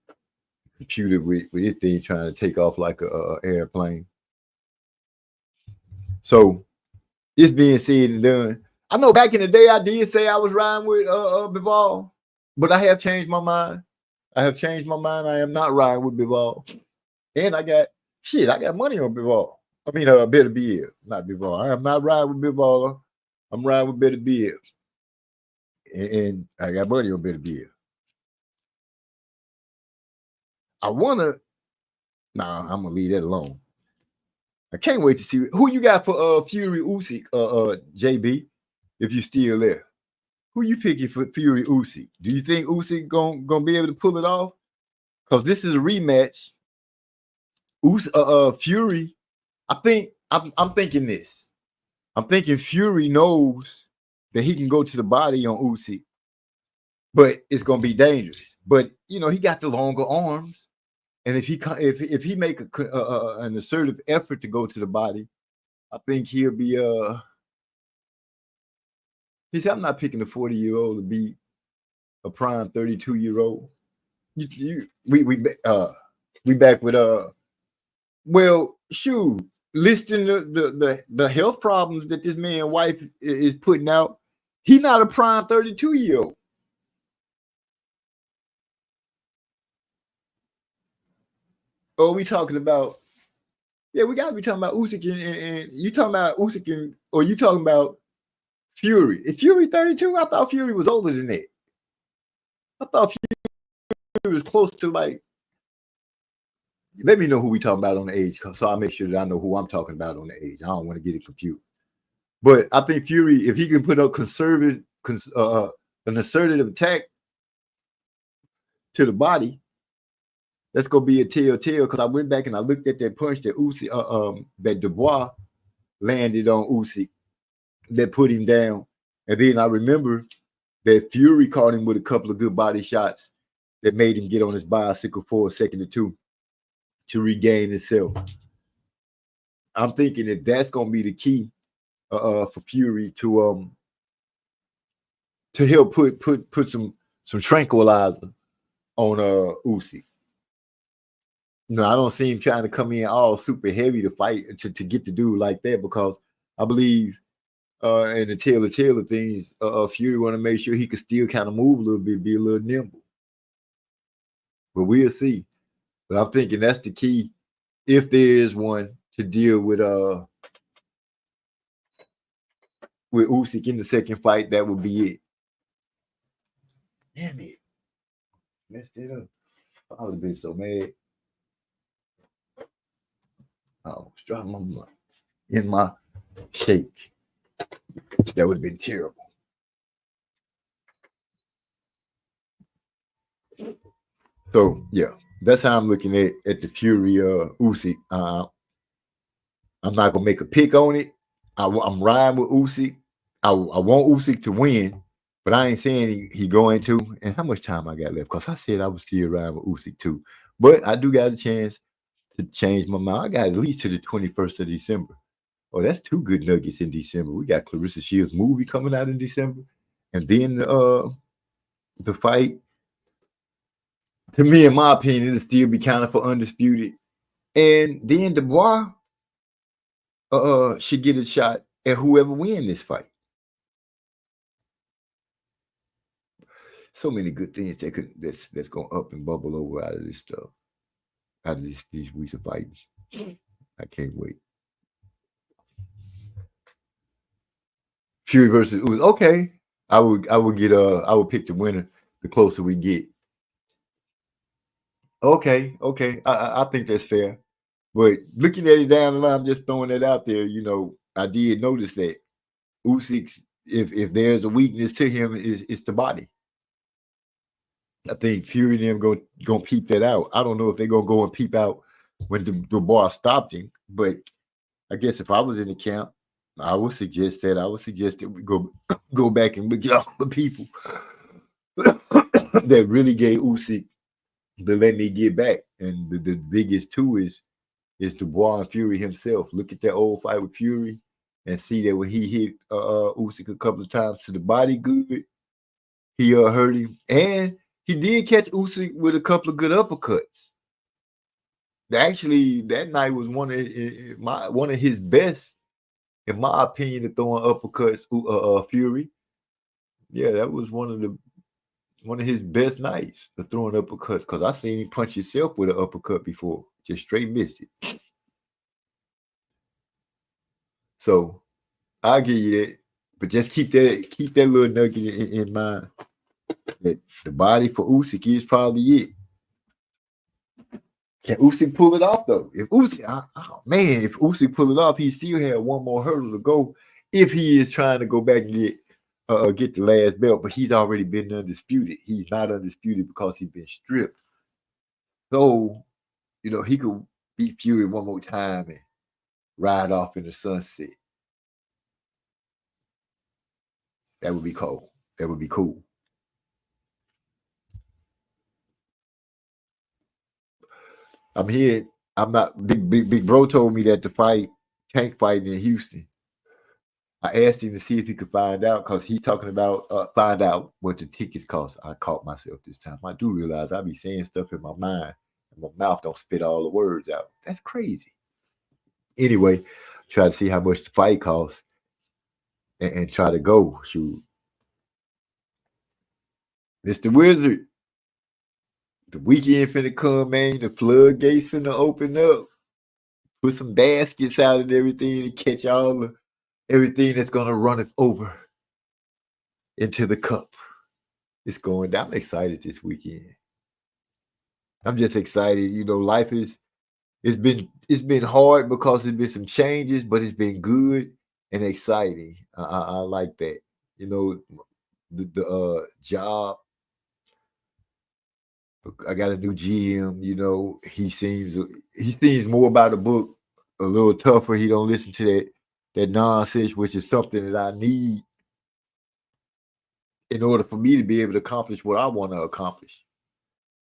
Speaker 1: computer with this thing trying to take off like a airplane. So, this being said and done, I know back in the day I did say I was riding with Bivol, but I have changed my mind. I have changed my mind. I am not riding with Bivol. And I got money on Bivol. I mean, Beterbiev, not Bivol. I am not riding with Bivol. I'm riding with Beterbiev. And I got money on Beterbiev. I'm gonna leave that alone. I can't wait to see who you got for Fury Usyk, JB, if you're still there. Who you picking for Fury Usyk? Do you think Usyk gonna be able to pull it off? Because this is a rematch. Fury, I think I'm thinking this. I'm thinking Fury knows that he can go to the body on Usyk, but it's gonna be dangerous. But you know, he got the longer arms, and if he make an assertive effort to go to the body, I think he'll be He said, I'm not picking a 40-year-old to be a prime 32-year-old. We back with well, shoot, listing the health problems that this man's wife is putting out. He's not a prime 32-year-old. Oh, we talking about? Yeah, we gotta be talking about Usyk and you talking about Usyk or you talking about Fury? If Fury 32, I thought Fury was older than that. I thought Fury was close to like. Let me know who we talking about on the age, so I'll make sure that I know who I'm talking about on the age. I don't want to get it confused. But I think Fury, if he can put up an assertive attack to the body, that's gonna be a telltale. Because I went back and I looked at that punch that that Dubois landed on Usyk that put him down, and then I remember that Fury caught him with a couple of good body shots that made him get on his bicycle for a second or two to regain himself. I'm thinking that that's gonna be the key for Fury to help put some tranquilizer on Usyk. No, I don't see him trying to come in all super heavy to fight to get the dude like that, because I believe in the tail of things, Fury want to make sure he can still kind of move a little bit, be a little nimble. But we'll see. But I'm thinking that's the key, if there is one, to deal with Usyk in the second fight. That would be it. Damn it, messed it up. I would have been so mad. Oh, drop my blood in my shake. That would have been terrible. So yeah, that's how I'm looking at the Fury Usyk. I'm not gonna make a pick on it. I'm riding with Usyk. I want Usyk to win, but I ain't saying he going to. And how much time I got left? Because I said I was still riding with Usyk too. But I do got a chance to change my mind. I got at least to the 21st of December. Oh, that's two good nuggets in December. We got Clarissa Shields' movie coming out in December. And then the fight, to me, in my opinion, it'll still be kind of for Undisputed. And then Dubois should get a shot at whoever wins this fight. So many good things that's going up and bubble over out of this stuff, out of these weeks of fighting. I can't wait. Fury versus Usyk. Okay, I would pick the winner the closer we get. Okay. I think that's fair. But looking at it down the line, I'm just throwing that out there. You know, I did notice that Usyk, if there's a weakness to him, it's the body. I think Fury and them gonna peep that out. I don't know if they're gonna go and peep out when Dubois stopped him, but I guess if I was in the camp, I would suggest that we go back and look at all the people that really gave Usyk the let me get back. And the biggest two is Dubois and Fury himself. Look at that old fight with Fury and see that when he hit Usyk a couple of times to the body good, he hurt him. And he did catch Usyk with a couple of good uppercuts. Actually, that night was one of his best in my opinion, of throwing uppercuts, Fury. Yeah, that was one of his best nights of throwing uppercuts, because I seen him punch himself with an uppercut before, just straight missed it. So I'll give you that, but just keep that little nugget in mind. That the body for Usyk is probably it. Can Usyk pull it off though? If Usyk, if Usyk pull it off, he still had one more hurdle to go. If he is trying to go back and get the last belt, but he's already been undisputed. He's not undisputed because he's been stripped. So, he could beat Fury one more time and ride off in the sunset. That would be cool. That would be cool. I'm here. I'm not big bro told me that the Tank fighting in Houston. I asked him to see if he could find out, because he's talking about find out what the tickets cost. I caught myself this time. I do realize I be saying stuff in my mind and my mouth don't spit all the words out. That's crazy. Anyway, try to see how much the fight costs and try to go. Shoot. Mr. Wizard, the weekend finna come, man. The floodgates finna open up. Put some baskets out and everything to catch everything that's gonna run it over into the cup. It's going down. I'm excited this weekend. I'm just excited. Life it's been hard because there's been some changes, but it's been good and exciting. I like that. The job. I got a new GM. He seems more about the book, a little tougher. He don't listen to that nonsense, which is something that I need in order for me to be able to accomplish what I want to accomplish.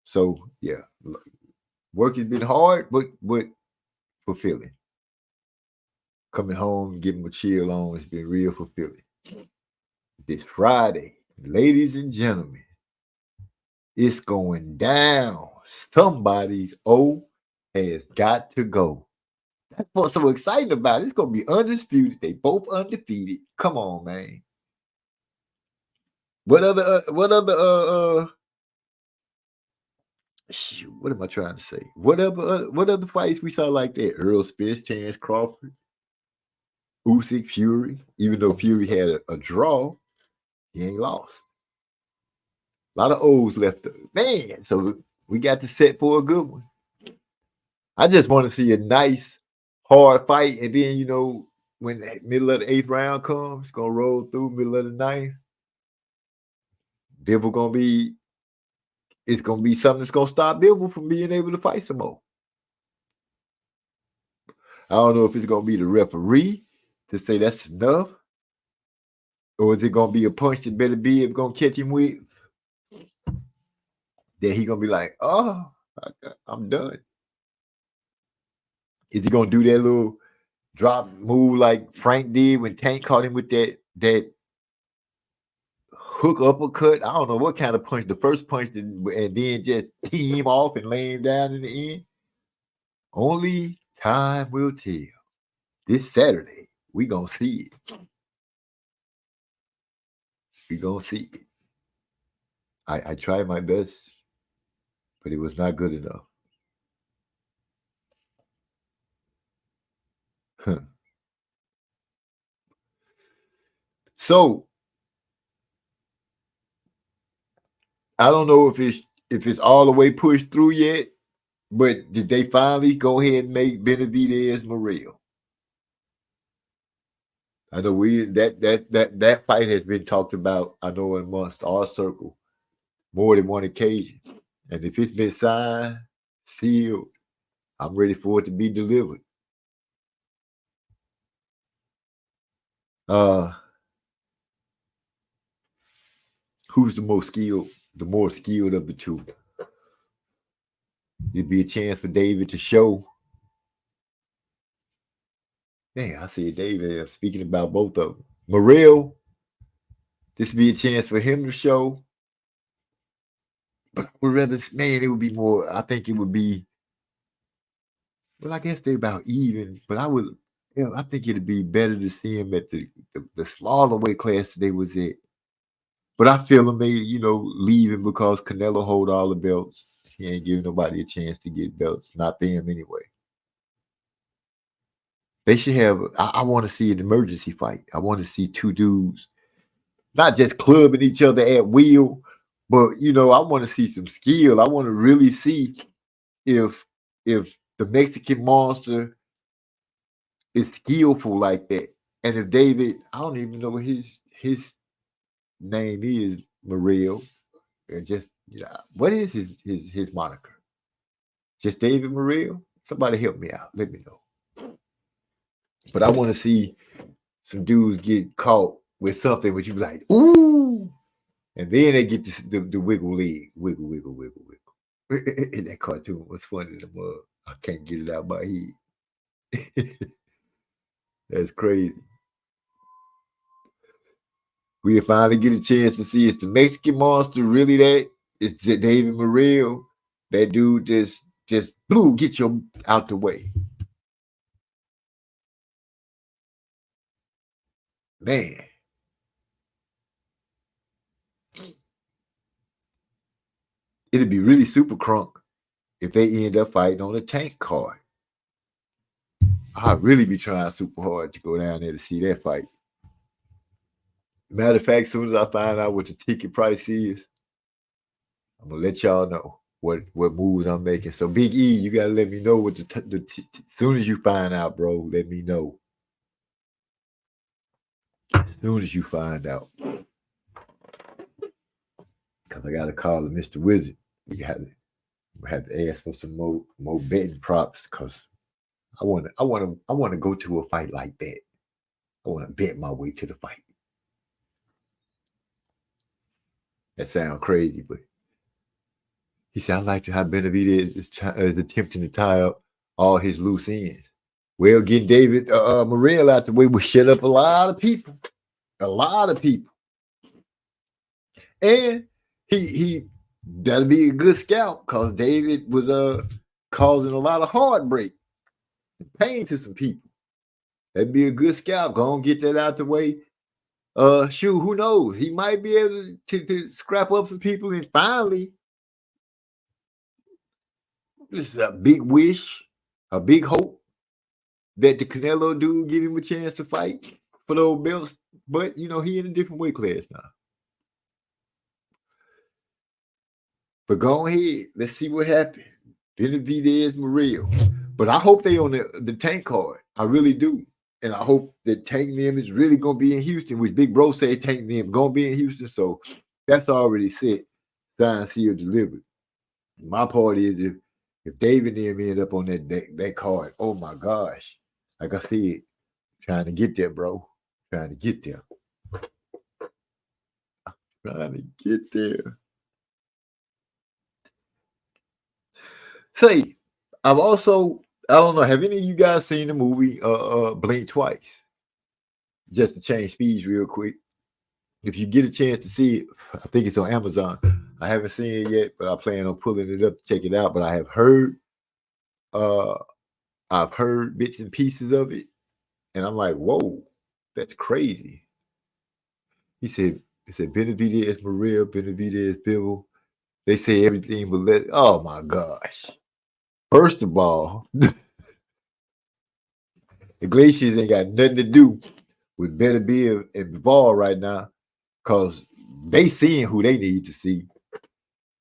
Speaker 1: So yeah, work has been hard, but fulfilling. Coming home, getting my chill on, it's been real fulfilling. This Friday, ladies and gentlemen, it's going down. Somebody's O has got to go. That's what's so exciting about it. It's going to be undisputed. They both undefeated. Come on, man. What other shoot, what am I trying to say? What other fights we saw like that? Earl Spence, Terrence Crawford, Usyk, Fury. Even though Fury had a draw, he ain't lost. A lot of O's left. Man, so we got the set for a good one. I just want to see a nice, hard fight. And then, when the middle of the 8th round comes, it's going to roll through middle of the 9th. Bivol it's going to be something that's going to stop Bivol from being able to fight some more. I don't know if it's going to be the referee to say that's enough, or is it going to be a punch that Beterbiev going to catch him with? Then he going to be like, oh, I'm done. Is he going to do that little drop move like Frank did when Tank caught him with that hook uppercut? I don't know what kind of punch. The first punch, and then just tee him off and lay him down in the end. Only time will tell. This Saturday, we going to see it. We going to see it. I tried my best, but it was not good enough. So I don't know if it's all the way pushed through yet, but did they finally go ahead and make Benavidez Morrell? I know that fight has been talked about, I know, amongst our circle more than one occasion. And if it's been signed, sealed, I'm ready for it to be delivered. Who's the more skilled of the two? It'd be a chance for David to show. Man, I see David speaking about both of them. Morrell, this would be a chance for him to show. But I would rather, man, it would be more, I think it would be, well, I guess they're about even, but I would Yeah, I think it'd be better to see him at the smaller weight class that they was at. But I feel him, leaving because Canelo hold all the belts. He ain't giving nobody a chance to get belts. Not them anyway. They should have. I want to see an emergency fight. I want to see two dudes, not just clubbing each other at will, but I want to see some skill. I want to really see if the Mexican monster is skillful like that, and if David, I don't even know what his name is, Morrell. Just what is his moniker? Just David Morrell? Somebody help me out. Let me know. But I want to see some dudes get caught with something which you be like, ooh, and then they get the wiggle leg, wiggle, wiggle, wiggle, wiggle. And that cartoon was funny to mug. I can't get it out of my head. That's crazy. We finally get a chance to see, is the Mexican monster really that? Is David Morrell? That dude just get you out the way. Man. It'd be really super crunk if they end up fighting on a tank card. I'd really be trying super hard to go down there to see that fight. Matter of fact, as soon as I find out what the ticket price is, I'm gonna let y'all know what moves I'm making. So Big E, you gotta let me know what as soon as you find out, bro. Let me know. As soon as you find out, because I gotta call Mr. Wizard. We have to ask for some more betting props because I want to go to a fight like that. I want to bet my way to the fight. That sounds crazy, but he said, I like how Benavidez is attempting to tie up all his loose ends. Well, getting David Morrell out the way will shut up a lot of people. A lot of people. And he that'll be a good scout because David was causing a lot of heartbreak and pain to some people. That'd be a good scout. Go and get that out the way. Shoot, who knows? He might be able to scrap up some people and finally, this is a big wish, a big hope that the Canelo dude give him a chance to fight for those belts. But, he in a different weight class now. But go ahead. Let's see what happens. Benavidez, Morrell. But I hope they on the tank card. I really do. And I hope that Tank them is really going to be in Houston, which Big Bro said Tank them going to be in Houston. So that's already set. Signed, sealed, delivered. My part is if David and them end up on that card, oh my gosh. Like I said, trying to get there, bro. Trying to get there. Trying to get there. Say, I've also, I don't know, have any of you guys seen the movie Blink Twice? Just to change speeds real quick. If you get a chance to see it, I think it's on Amazon. I haven't seen it yet, but I plan on pulling it up to check it out. But I have heard bits and pieces of it, and I'm like, whoa, that's crazy. He said Benavidez, Morrell, Benavidez, Bivol. They say everything but oh my gosh. First of all, the Glaciers ain't got nothing to do with Beterbiev and Bivol right now because they seeing who they need to see.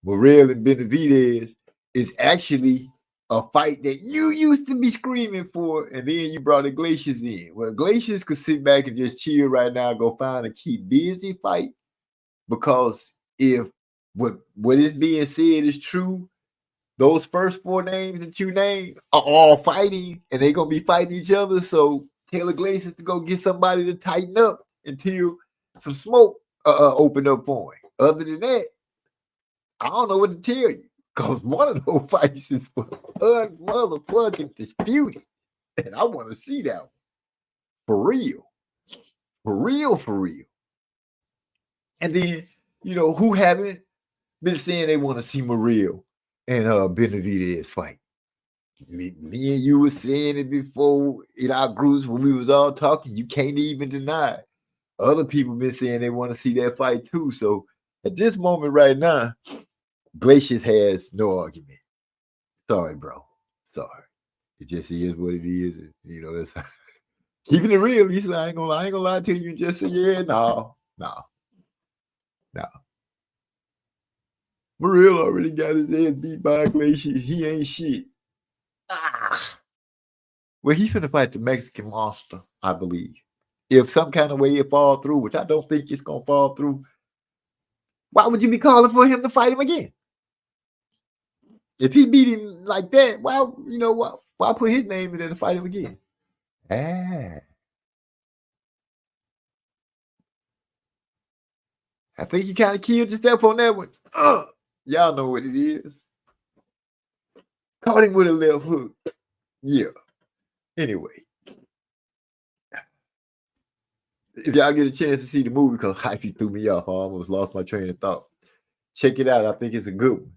Speaker 1: Morrell and Benavidez is actually a fight that you used to be screaming for, and then you brought the Glaciers in. Well, Glaciers could sit back and just chill right now, go find a keep busy fight, because if what is being said is true, those first four names that you named are all fighting, and they're going to be fighting each other. So Taylor Glaciers to go get somebody to tighten up until some smoke open up for him. Other than that, I don't know what to tell you, because one of those fights is for motherfucking disputed, and I want to see that one. For real. For real, for real. And then, who haven't been saying they want to see Morrell and Benavidez fight? Me and you were saying it before in our groups when we was all talking. You can't even deny it. Other people been saying they want to see that fight too. So at this moment right now, Glacius has no argument. Sorry, bro. Sorry. It just is what it is. You know, that's keeping it real. He said, I ain't gonna lie to you. Just say, yeah, no. Morrell already got his ass beat by Glacius. He ain't shit. Well, he's finna fight the Mexican monster, I believe. If some kind of way it fall through, which I don't think it's gonna fall through, why would you be calling for him to fight him again? If he beat him like that, why put his name in there to fight him again? I think he kind of killed yourself on that one. Y'all know what it is. Caught him with a left hook. Yeah. Anyway. If y'all get a chance to see the movie, because Hypey threw me off, I almost lost my train of thought. Check it out. I think it's a good one.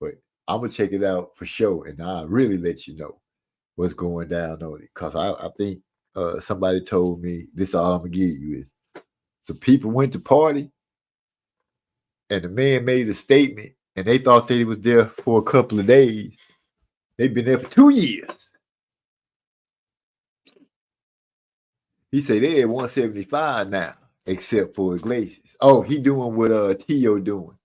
Speaker 1: But I'm going to check it out for sure, and I'll really let you know what's going down on it. Because I think somebody told me, this all I'm going to give you is, some people went to party, and the man made a statement, and they thought they was there for a couple of days. They've been there for 2 years. He said they're at 175 now, except for Iglesias. Oh, he doing what Tio doing.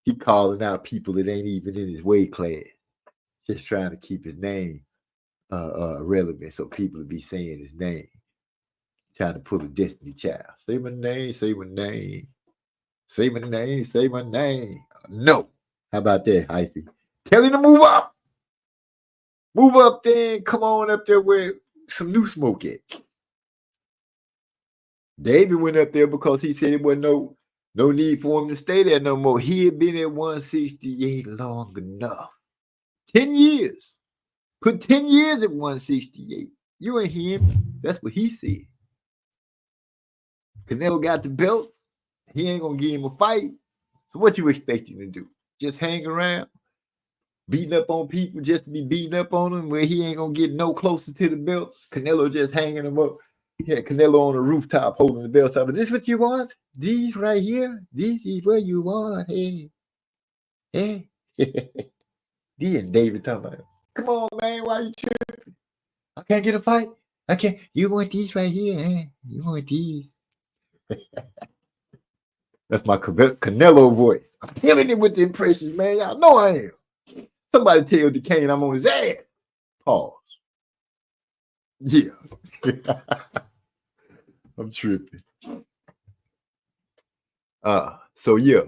Speaker 1: He calling out people that ain't even in his weight class. Just trying to keep his name relevant so people will be saying his name. Trying to pull a Destiny Child. Say my name, say my name. Say my name, say my name. No. How about that, Hyphy? Tell him to move up. Move up there and come on up there where some new smoke at. David went up there because he said it wasn't no need for him to stay there no more. He had been at 168 long enough. 10 years. Put 10 years at 168. You ain't him. That's what he said. Canelo got the belts. He ain't going to give him a fight. So what you expect him to do? Just hang around? Beating up on people just to be beating up on them where he ain't going to get no closer to the belts? Canelo just hanging them up. He had Canelo on the rooftop holding the belts up. Is this what you want? These right here? This is what you want. Hey. Hey. He and David talking about, come on, man, why you tripping? I can't get a fight. I can't. You want these right here, eh? You want these. That's my Canelo voice. I'm killing it with the impressions, man. Y'all know I am. Somebody tell Duquesne I'm on his ass. Pause. Yeah. I'm tripping. So yeah.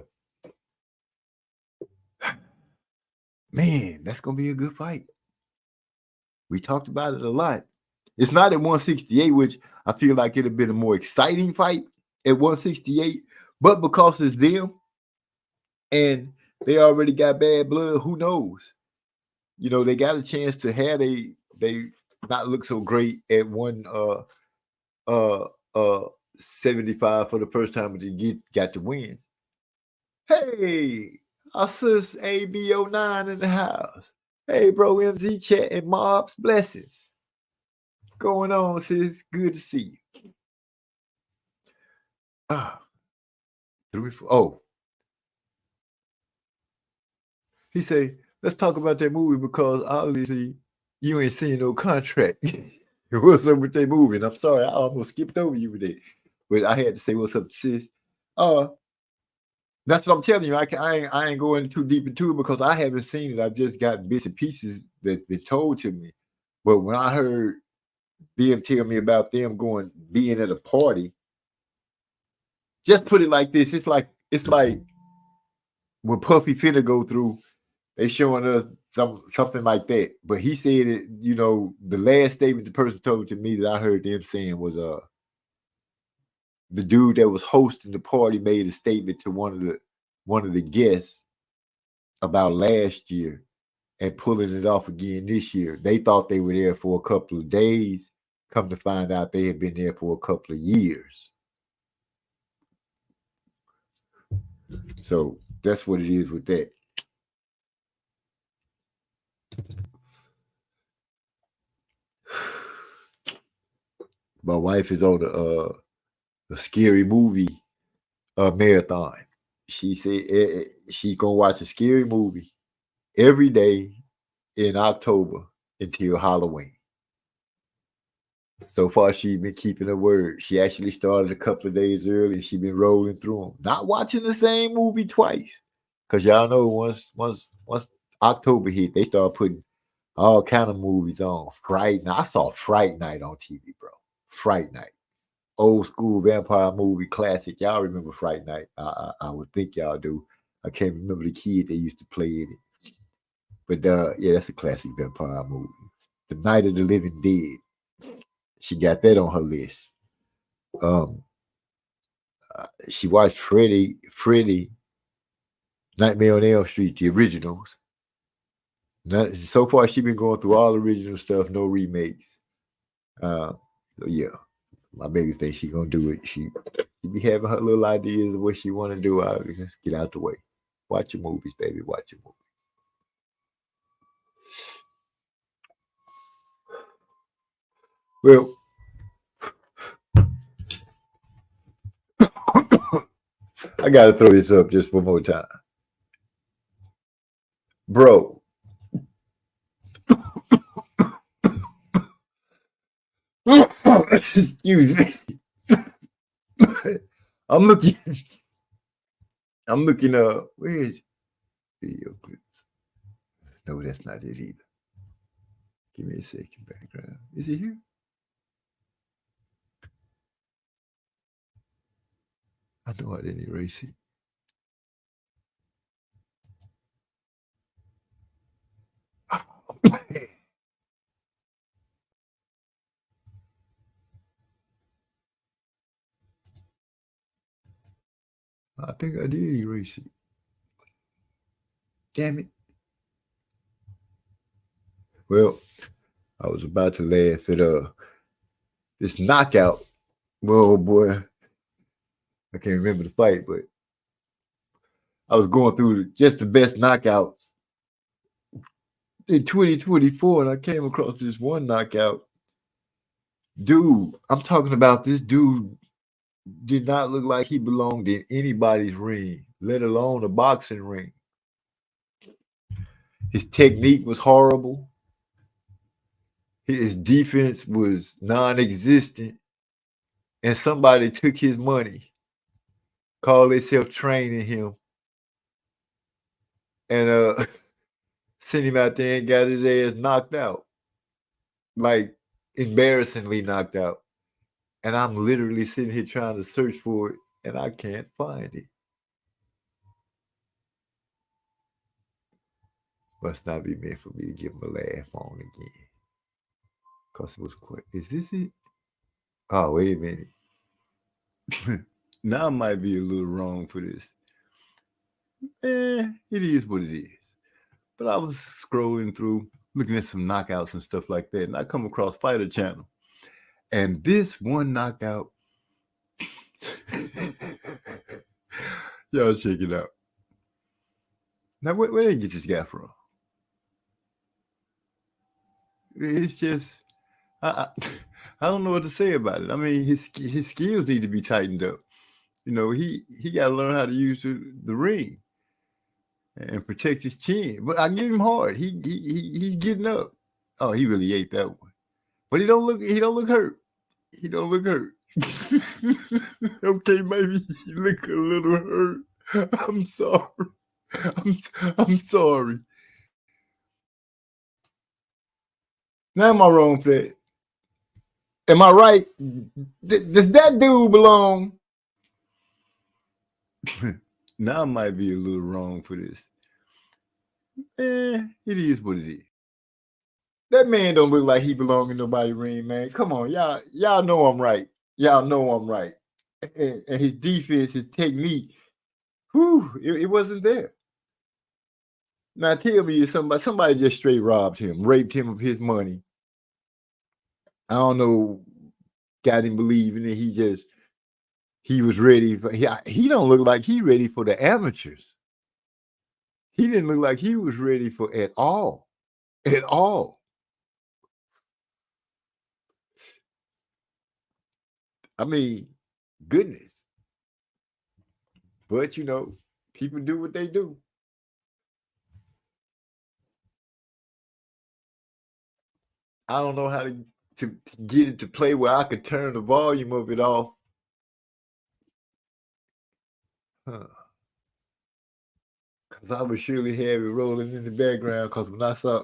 Speaker 1: Man, that's gonna be a good fight. We talked about it a lot. It's not at 168, which I feel like it'd have been a more exciting fight at 168, but because it's them and they already got bad blood, who knows? You know, they got a chance to have they not look so great at 75 for the first time, but they got to win. Hey, our sis AB09 in the house. Hey, bro, MZ chat and mobs, blessings. What's going on, sis? Good to see you. He say, let's talk about that movie because obviously you ain't seen no contract. What's up with that movie? And I'm sorry, I almost skipped over you with it. But I had to say, what's up, sis? That's what I'm telling you. I ain't going too deep into it because I haven't seen it. I've just got bits and pieces that's been told to me. But when I heard BM tell me about them being at a party, just put it like this. It's like when Puffy finna go through, they showing us something like that. But he said it, you know, the last statement the person told to me that I heard them saying was the dude that was hosting the party made a statement to one of the guests about last year and pulling it off again this year. They thought they were there for a couple of days. Come to find out they had been there for a couple of years. So that's what it is with that. My wife is on a scary movie marathon. She said she gonna watch a scary movie every day in October until Halloween. So far, she's been keeping her word. She actually started a couple of days early. She's been rolling through them, not watching the same movie twice. Cause y'all know once October hit, they start putting all kind of movies on. Fright Night. I saw Fright Night on TV, bro. Fright Night. Old school vampire movie classic. Y'all remember Fright Night? I would think y'all do. I can't remember the kid that used to play in it. But yeah, that's a classic vampire movie. The Night of the Living Dead. She got that on her list. She watched Freddy, Nightmare on Elm Street, the originals. So far, she's been going through all original stuff, no remakes. So yeah, my baby thinks she gonna do it. She be having her little ideas of what she want to do. Just get out the way. Watch your movies, baby. Watch your movies. Well, I gotta throw this up just one more time, bro. Excuse me. I'm looking where is video clips? No, that's not it either. Give me a second. Background. Is it here? I know I didn't erase it. I think I did erase it. Damn it. Well, I was about to laugh at this knockout. Well, boy, I can't remember the fight, but I was going through just the best knockouts in 2024, and I came across this one knockout. Dude, I'm talking about this dude did not look like he belonged in anybody's ring, let alone a boxing ring. His technique was horrible. His defense was non-existent. And somebody took his money, called themselves training him, and sent him out there and got his ass knocked out. Like, embarrassingly knocked out. And I'm literally sitting here trying to search for it, and I can't find it. Must not be meant for me to give him a laugh on again. Because it was quick. Is this it? Oh, wait a minute. Now I might be a little wrong for this. It is what it is. But I was scrolling through, looking at some knockouts and stuff like that, and I come across Fighter Channel. And this one knockout, y'all check it out. Now, where did they get this guy from? It's just, I don't know what to say about it. I mean, his skills need to be tightened up. You know, he got to learn how to use the ring and protect his chin. But I give him hard. He's getting up. Oh, he really ate that one. But he don't look hurt. He don't look hurt. Okay, maybe he look a little hurt. I'm sorry. I'm sorry. Now am I wrong for that? Am I right? Does that dude belong? Now I might be a little wrong for this. It is what it is. That man don't look like he belong in nobody's ring, man. Come on, y'all know I'm right. Y'all know I'm right. And his defense, his technique, it wasn't there. Now tell me, somebody just straight robbed him, raped him of his money. I don't know, got him believing that he was ready. He don't look like he ready for the amateurs. He didn't look like he was ready for at all. At all. I mean, goodness. But, people do what they do. I don't know how to get it to play where I could turn the volume of it off. Because I would surely have it rolling in the background. Because when I saw,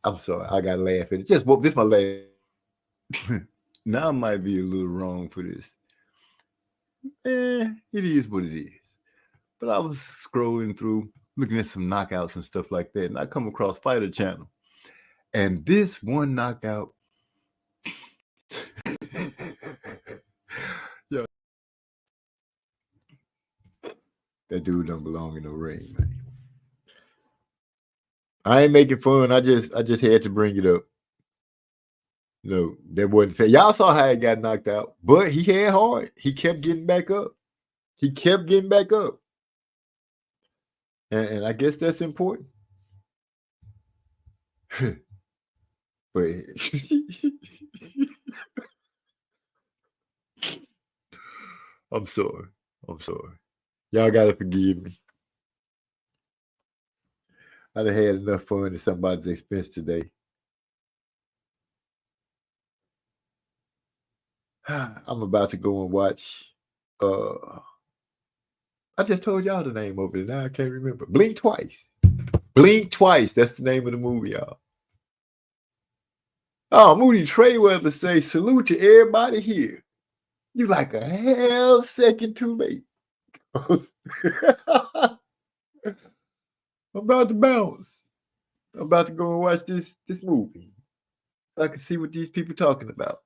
Speaker 1: I'm sorry, I got to laugh at it. This my laugh. Now I might be a little wrong for this. It is what it is. But I was scrolling through, looking at some knockouts and stuff like that, and I come across Fighter Channel. And this one knockout, yeah, that dude don't belong in the ring, man. I ain't making fun. I just had to bring it up. That wasn't fair. Y'all saw how he got knocked out, but he had hard. He kept getting back up. And I guess that's important. But I'm sorry. Y'all gotta forgive me. I done had enough fun at somebody's expense today. I'm about to go and watch. I just told y'all the name of it. Now I can't remember. Blink Twice. That's the name of the movie, y'all. Oh, Moody Trayweather say, salute to everybody here. You like a half second too late. I'm about to bounce. I'm about to go and watch this movie so I can see what these people talking about.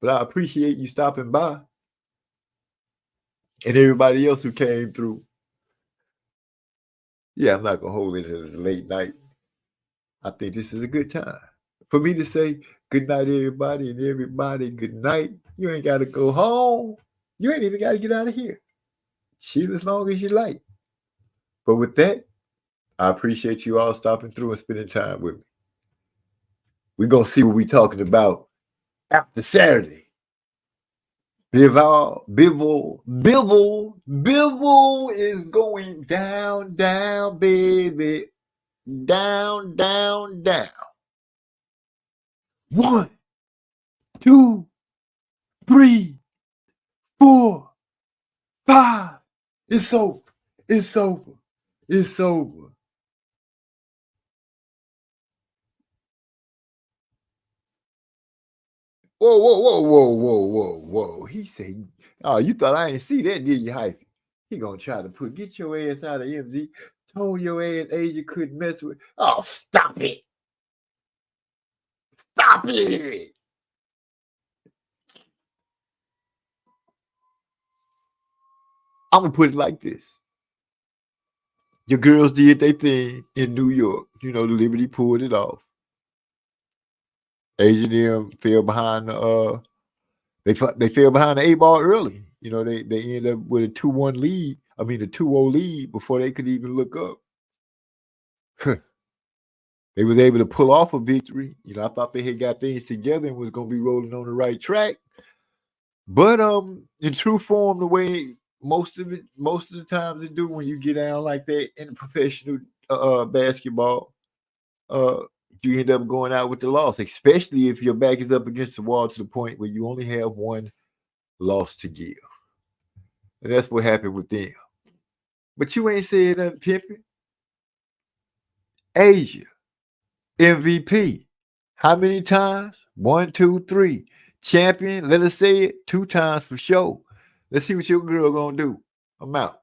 Speaker 1: But I appreciate you stopping by and everybody else who came through. Yeah, I'm not going to hold it as a late night. I think this is a good time for me to say good night, everybody, and everybody good night. You ain't got to go home. You ain't even got to get out of here. Chill as long as you like. But with that, I appreciate you all stopping through and spending time with me. We're going to see what we're talking about after Saturday. Bivol is going down, baby. Down. 1, 2, 3, 4, 5. It's over. Whoa. He said, oh, you thought I ain't see that, did you, hyphy? He gonna try to get your ass out of MZ. Told your ass Asia couldn't mess with. Oh, stop it. I'm gonna put it like this. Your girls did their thing in New York. The Liberty pulled it off. Asia and them fell behind the they fell behind the 8-ball early. They ended up with a 2-1 lead. I mean a 2-0 lead before they could even look up. They was able to pull off a victory. I thought they had got things together and was gonna be rolling on the right track. But in true form, the way most of the times they do when you get down like that in professional basketball, you end up going out with the loss, especially if your back is up against the wall to the point where you only have one loss to give. And that's what happened with them. But you ain't said nothing, pimping. Asia, MVP. How many times? 1, 2, 3. Champion, let us say it 2 times for sure. Let's see what your girl gonna do. I'm out.